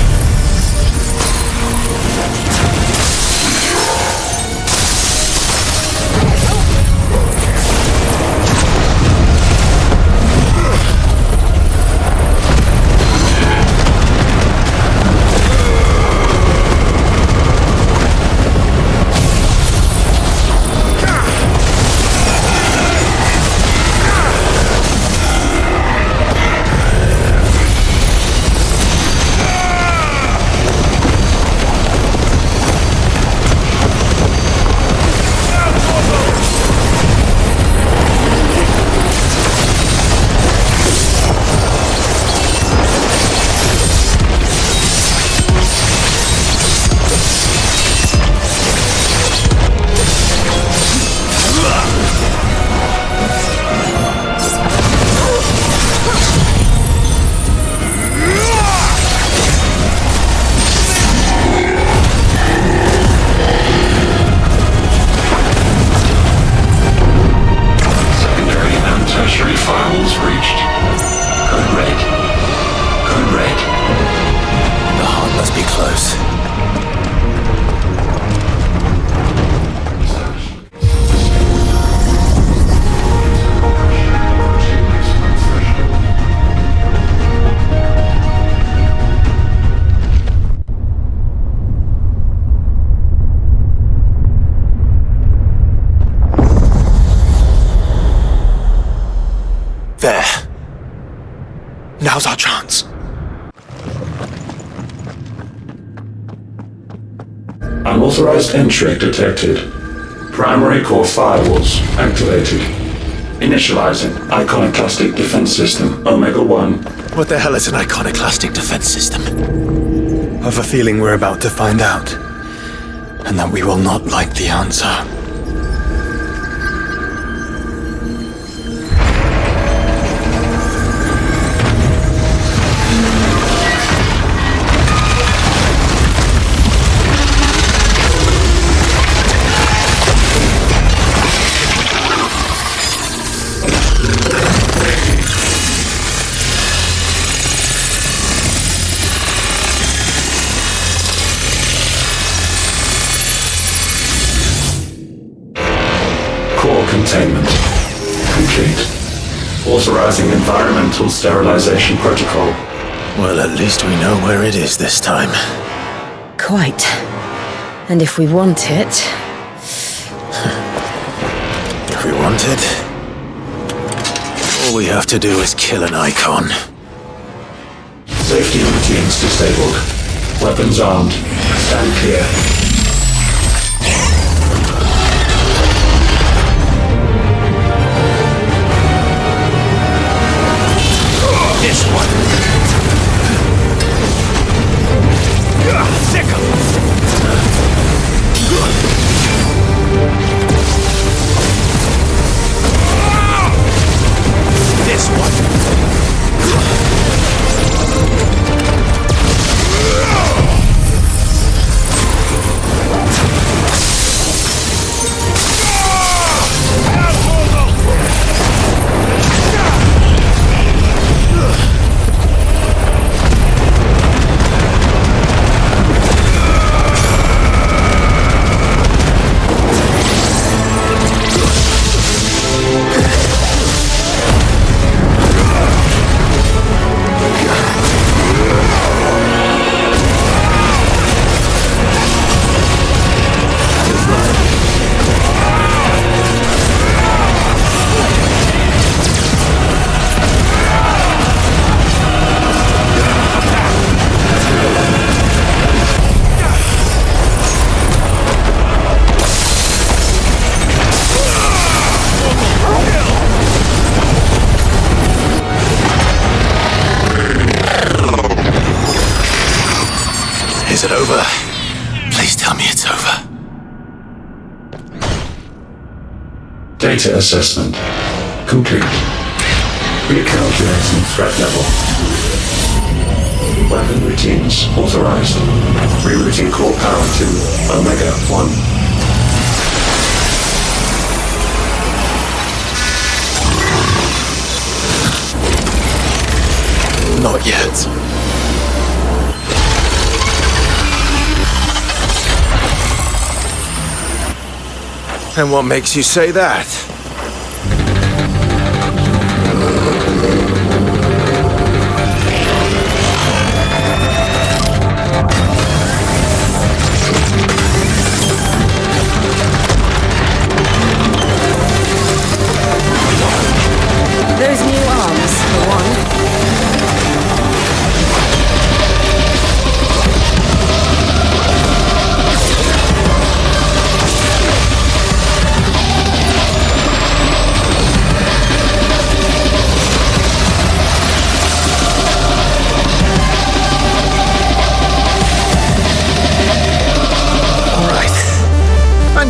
Unauthorized entry detected. Primary core firewalls activated. Initializing Iconoclastic Defense System Omega-1. What the hell is an iconoclastic defense system? I've a feeling we're about to find out. And that we will not like the answer. Containment complete. Authorizing environmental sterilization protocol. Well, at least we know where it is this time. Quite. And if we want it... If we want it, all we have to do is kill an icon. Safety routines disabled. Weapons armed. Stand clear. This one. Sick of this one. Is it over? Please tell me it's over. Data assessment complete. Recalculating threat level. Weapon routines authorized. Rerouting core power to Omega-1. Not yet. And what makes you say that? Those new arms, for one.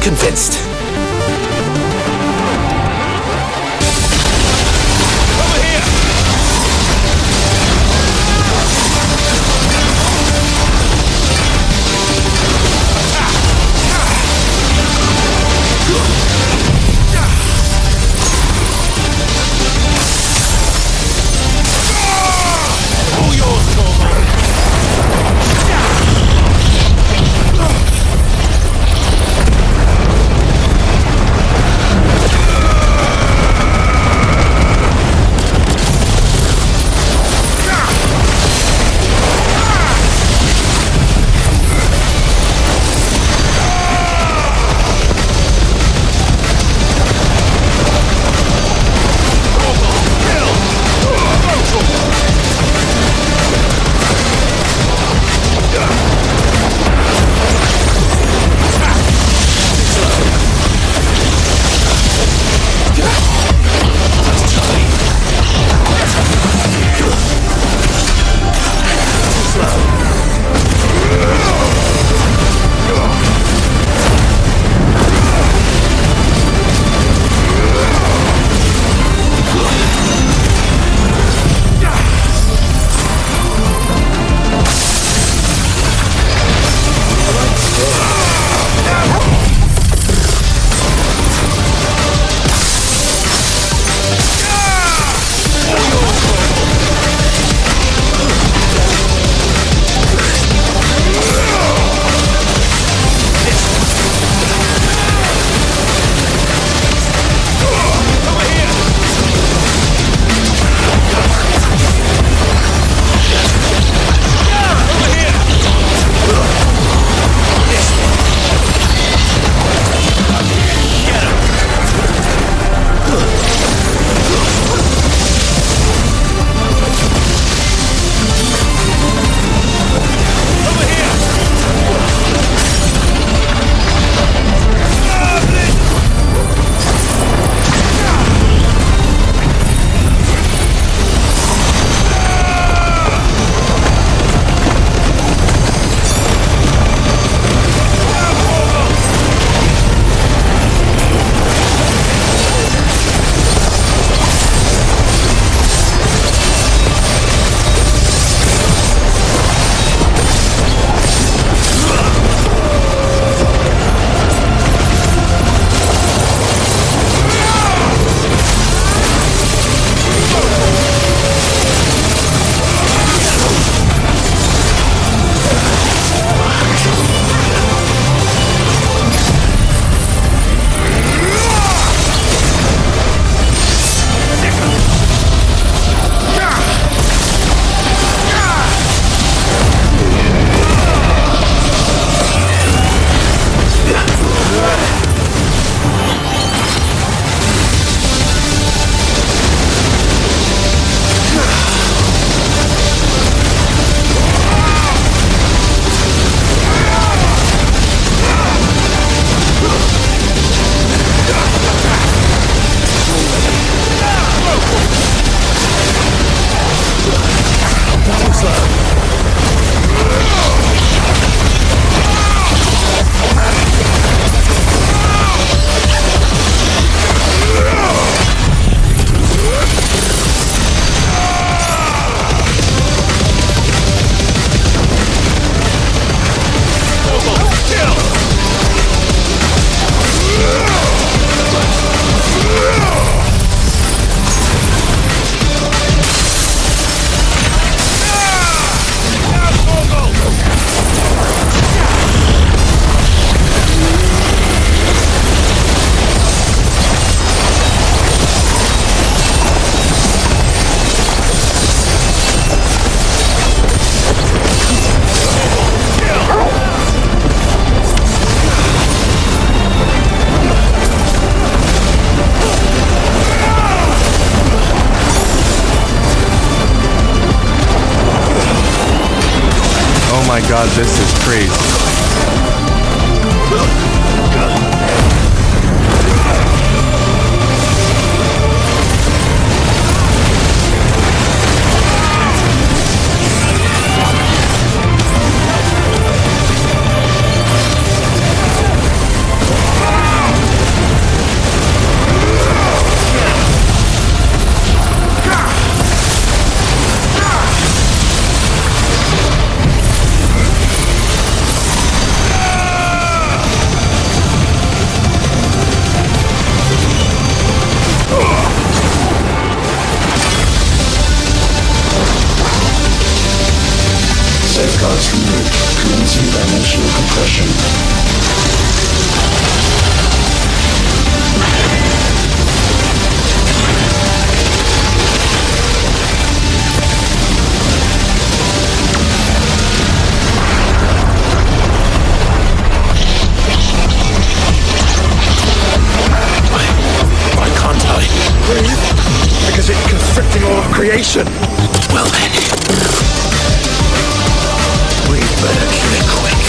Convinced. Over here! All yours, Corvo! my god, this is crazy. Safeguards removed. Commencing dimensional compression. Why can't I? Breathe? Because it's constricting all of creation. Well then. We'd better kill it quick.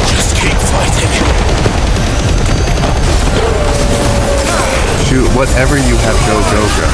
Just keep fighting. Shoot whatever you have, go, go, go.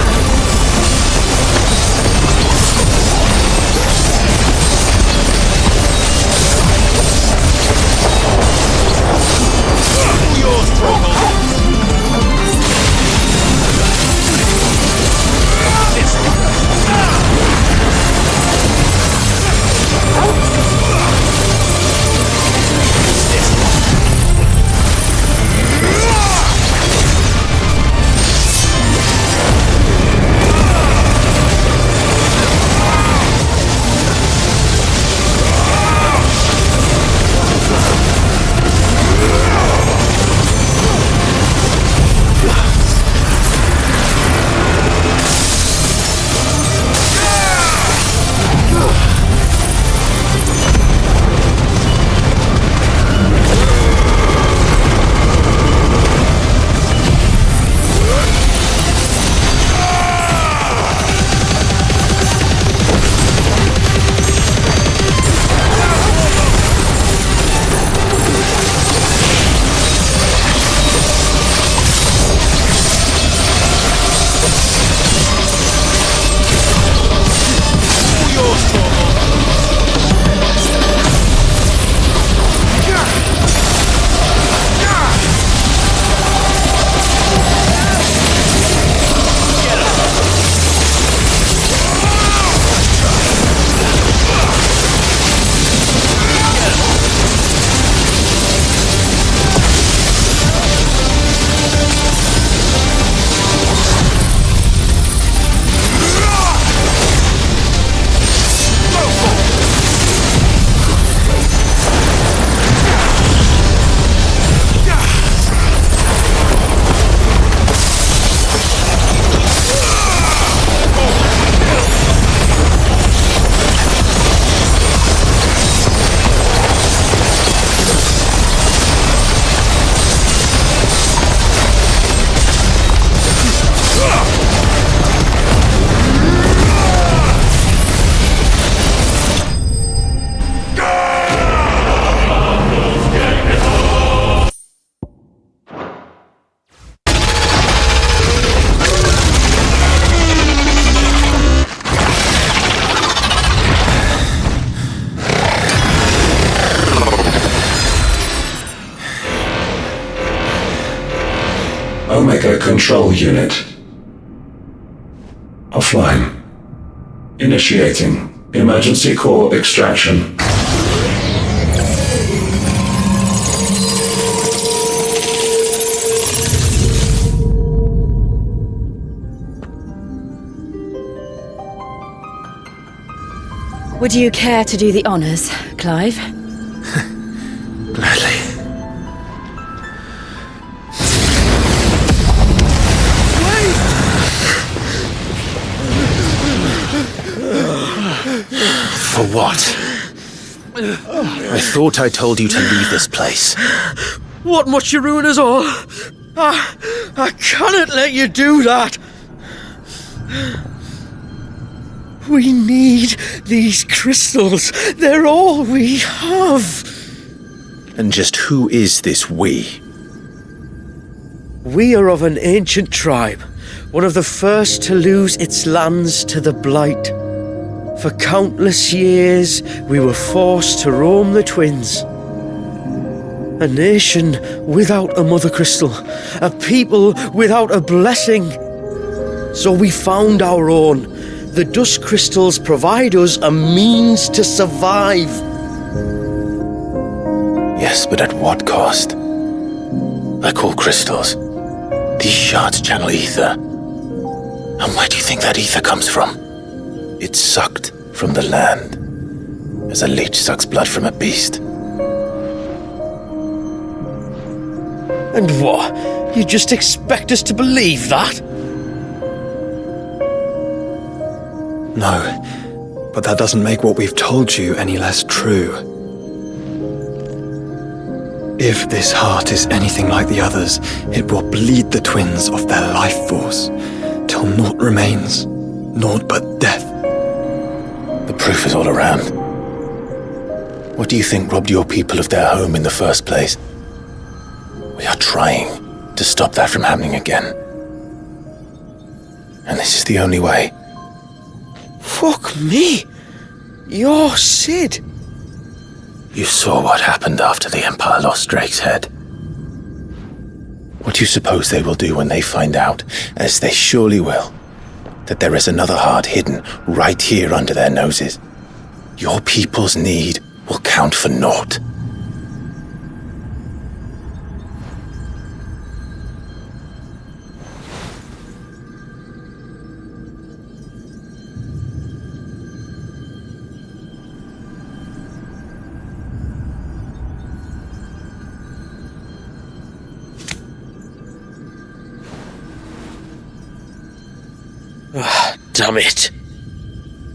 Omega Control Unit. Offline. Initiating emergency core extraction. Would you care to do the honors, Clive? Gladly. For what? I thought I told you to leave this place. What must you ruin us all? I cannot let you do that. We need these crystals. They're all we have. And just who is this we? We are of an ancient tribe, one of the first to lose its lands to the Blight. For countless years, we were forced to roam the Twins. A nation without a Mother Crystal, a people without a blessing. So we found our own. The Dusk Crystals provide us a means to survive. Yes, but at what cost? Like all crystals, these shards channel ether. And where do you think that ether comes from? It's sucked from the land, as a leech sucks blood from a beast. And what? You just expect us to believe that? No, but that doesn't make what we've told you any less true. If this heart is anything like the others, it will bleed the twins of their life force, till naught remains, naught but death. The proof is all around. What do you think robbed your people of their home in the first place? We are trying to stop that from happening again. And this is the only way. Fuck me! You're Sid! You saw what happened after the Empire lost Drake's head. What do you suppose they will do when they find out, as they surely will, that there is another heart hidden right here under their noses? Your people's need will count for naught. Damn it.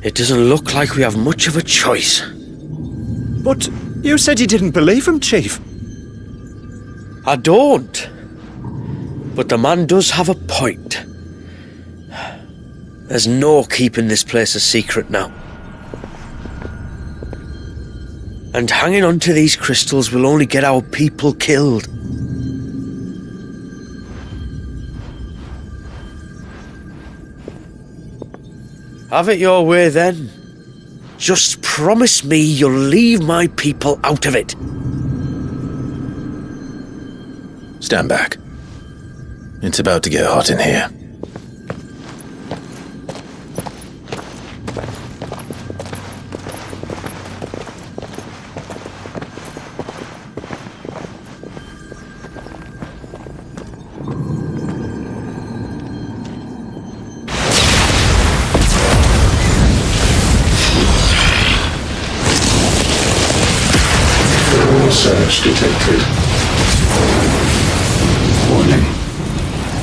It doesn't look like we have much of a choice. But you said you didn't believe him, Chief. I don't. But the man does have a point. There's no keeping this place a secret now. And hanging on to these crystals will only get our people killed. Have it your way then. Just promise me you'll leave my people out of it. Stand back. It's about to get hot in here. Surge detected. Warning.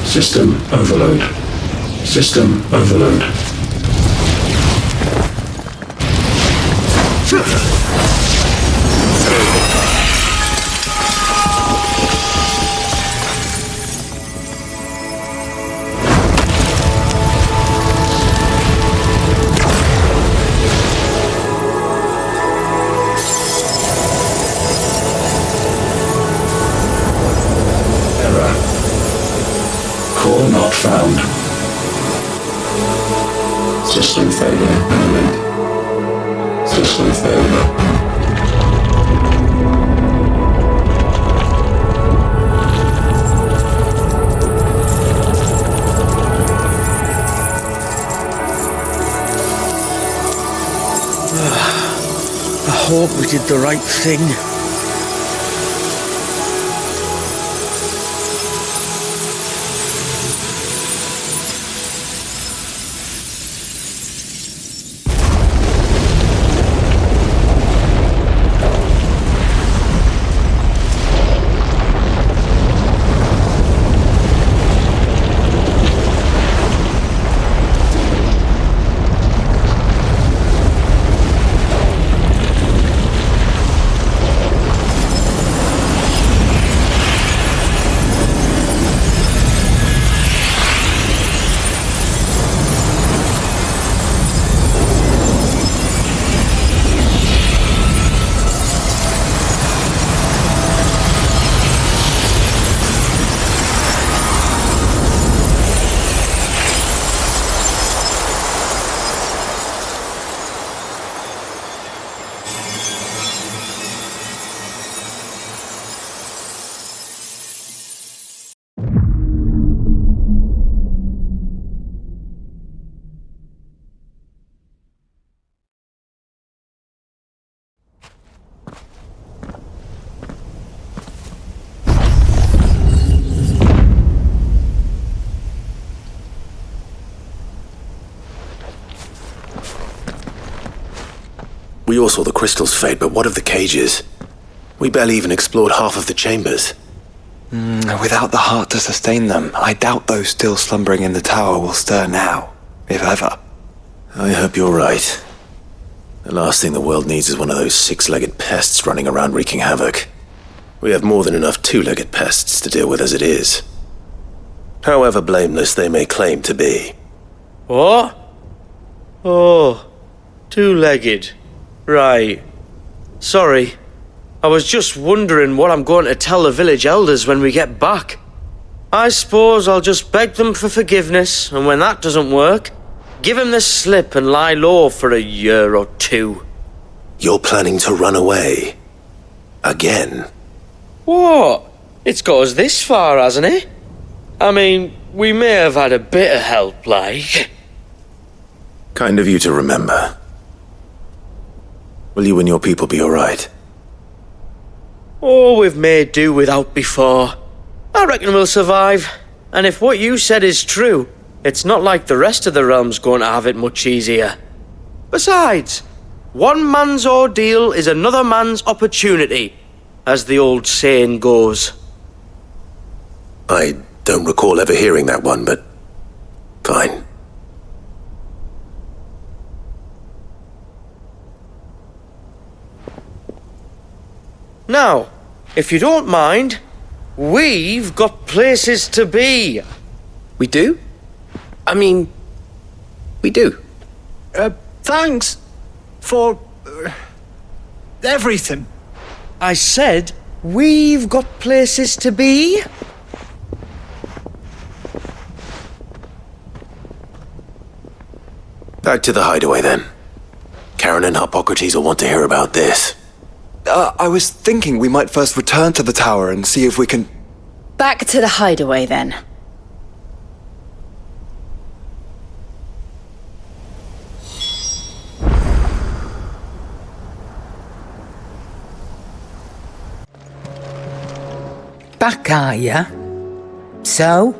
System overload. System overload. Core not found. System failure imminent. System failure. I hope we did the right thing. all saw the crystals fade, but what of the cages? We barely even explored half of the chambers. Without the heart to sustain them, I doubt those still slumbering in the tower will stir now, if ever. I hope you're right. The last thing the world needs is one of those six-legged pests running around wreaking havoc. We have more than enough two-legged pests to deal with as it is. However blameless they may claim to be. What? Oh, two-legged. Right. Sorry. I was just wondering what I'm going to tell the village elders when we get back. I suppose I'll just beg them for forgiveness, and when that doesn't work, give them the slip and lie low for a year or two. You're planning to run away? Again? What? It's got us this far, hasn't it? I mean, we may have had a bit of help, like. Kind of you to remember. Will you and your people be alright? Oh, we've made do without before. I reckon we'll survive. And if what you said is true, it's not like the rest of the realm's going to have it much easier. Besides, one man's ordeal is another man's opportunity, as the old saying goes. I don't recall ever hearing that one, but fine. Now, if you don't mind, we've got places to be. We do? I mean, we do. Thanks for everything. I said, we've got places to be. Back to the hideaway then. Karen and Hippocrates will want to hear about this. I was thinking we might first return to the tower and see if we can... Back to the hideaway, then. Back, are ya? So?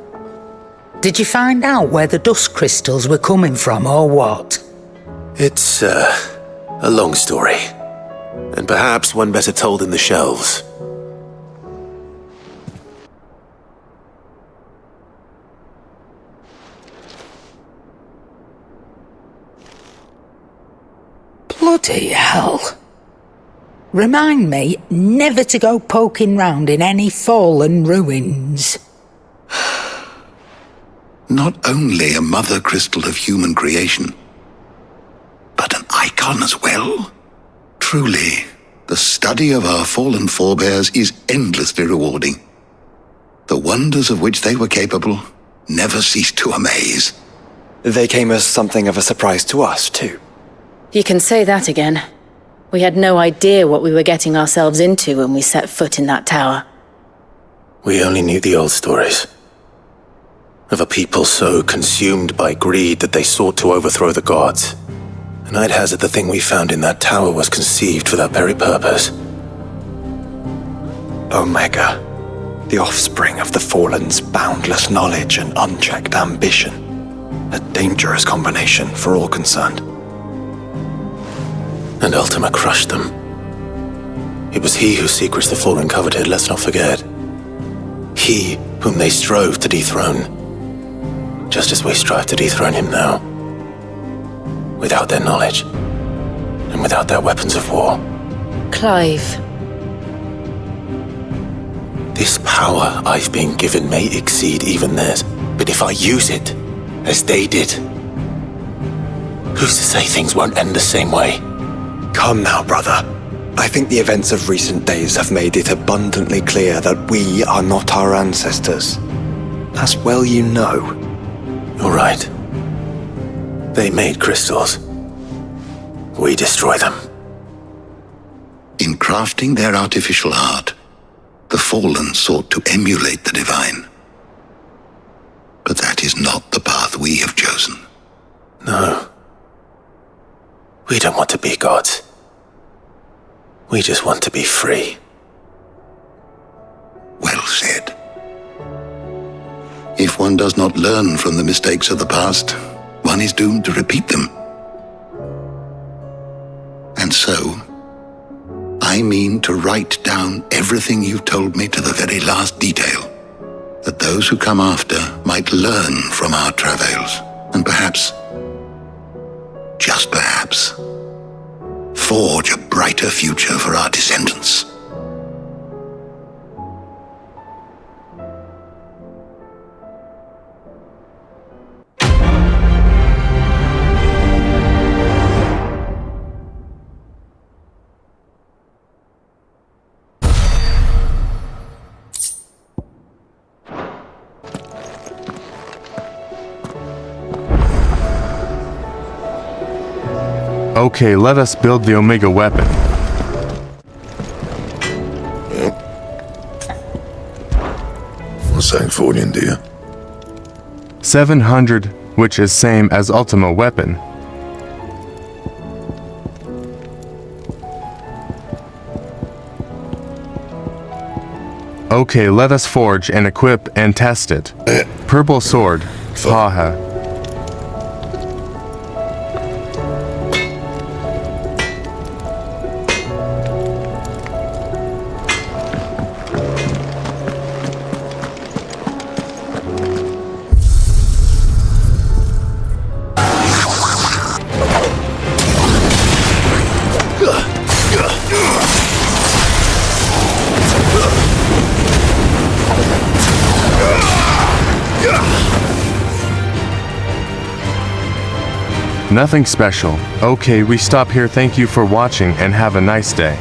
Did you find out where the dust crystals were coming from, or what? It's, a long story. And perhaps one better told in the shelves. Bloody hell. Remind me never to go poking round in any fallen ruins. Not only a mother crystal of human creation, but an icon as well. Truly, the study of our fallen forebears is endlessly rewarding. The wonders of which they were capable never ceased to amaze. They came as something of a surprise to us, too. You can say that again. We had no idea what we were getting ourselves into when we set foot in that tower. We only knew the old stories. Of a people so consumed by greed that they sought to overthrow the gods. And I'd hazard the thing we found in that tower was conceived for that very purpose. Omega, the offspring of the Fallen's boundless knowledge and unchecked ambition. A dangerous combination for all concerned. And Ultima crushed them. It was he whose secrets the Fallen coveted, let's not forget. He whom they strove to dethrone. Just as we strive to dethrone him now. Without their knowledge. And without their weapons of war. Clive. This power I've been given may exceed even theirs. But if I use it, as they did, who's to say things won't end the same way? Come now, brother. I think the events of recent days have made it abundantly clear that we are not our ancestors. As well you know. You're right. They made crystals. We destroy them. In crafting their artificial art, the Fallen sought to emulate the divine. But that is not the path we have chosen. No. We don't want to be gods. We just want to be free. Well said. If one does not learn from the mistakes of the past, one is doomed to repeat them. And And so, I mean to write down everything you've told me to the very last detail, that those who come after might learn from our travails, and perhaps, just perhaps, forge a brighter future for our descendants. Okay, let us build the Omega weapon. What's that for, dear? 700, which is same as Ultima weapon. Okay, let us forge and equip and test it. Purple sword. Haha. Nothing special. Okay, we stop here. Thank you for watching and have a nice day.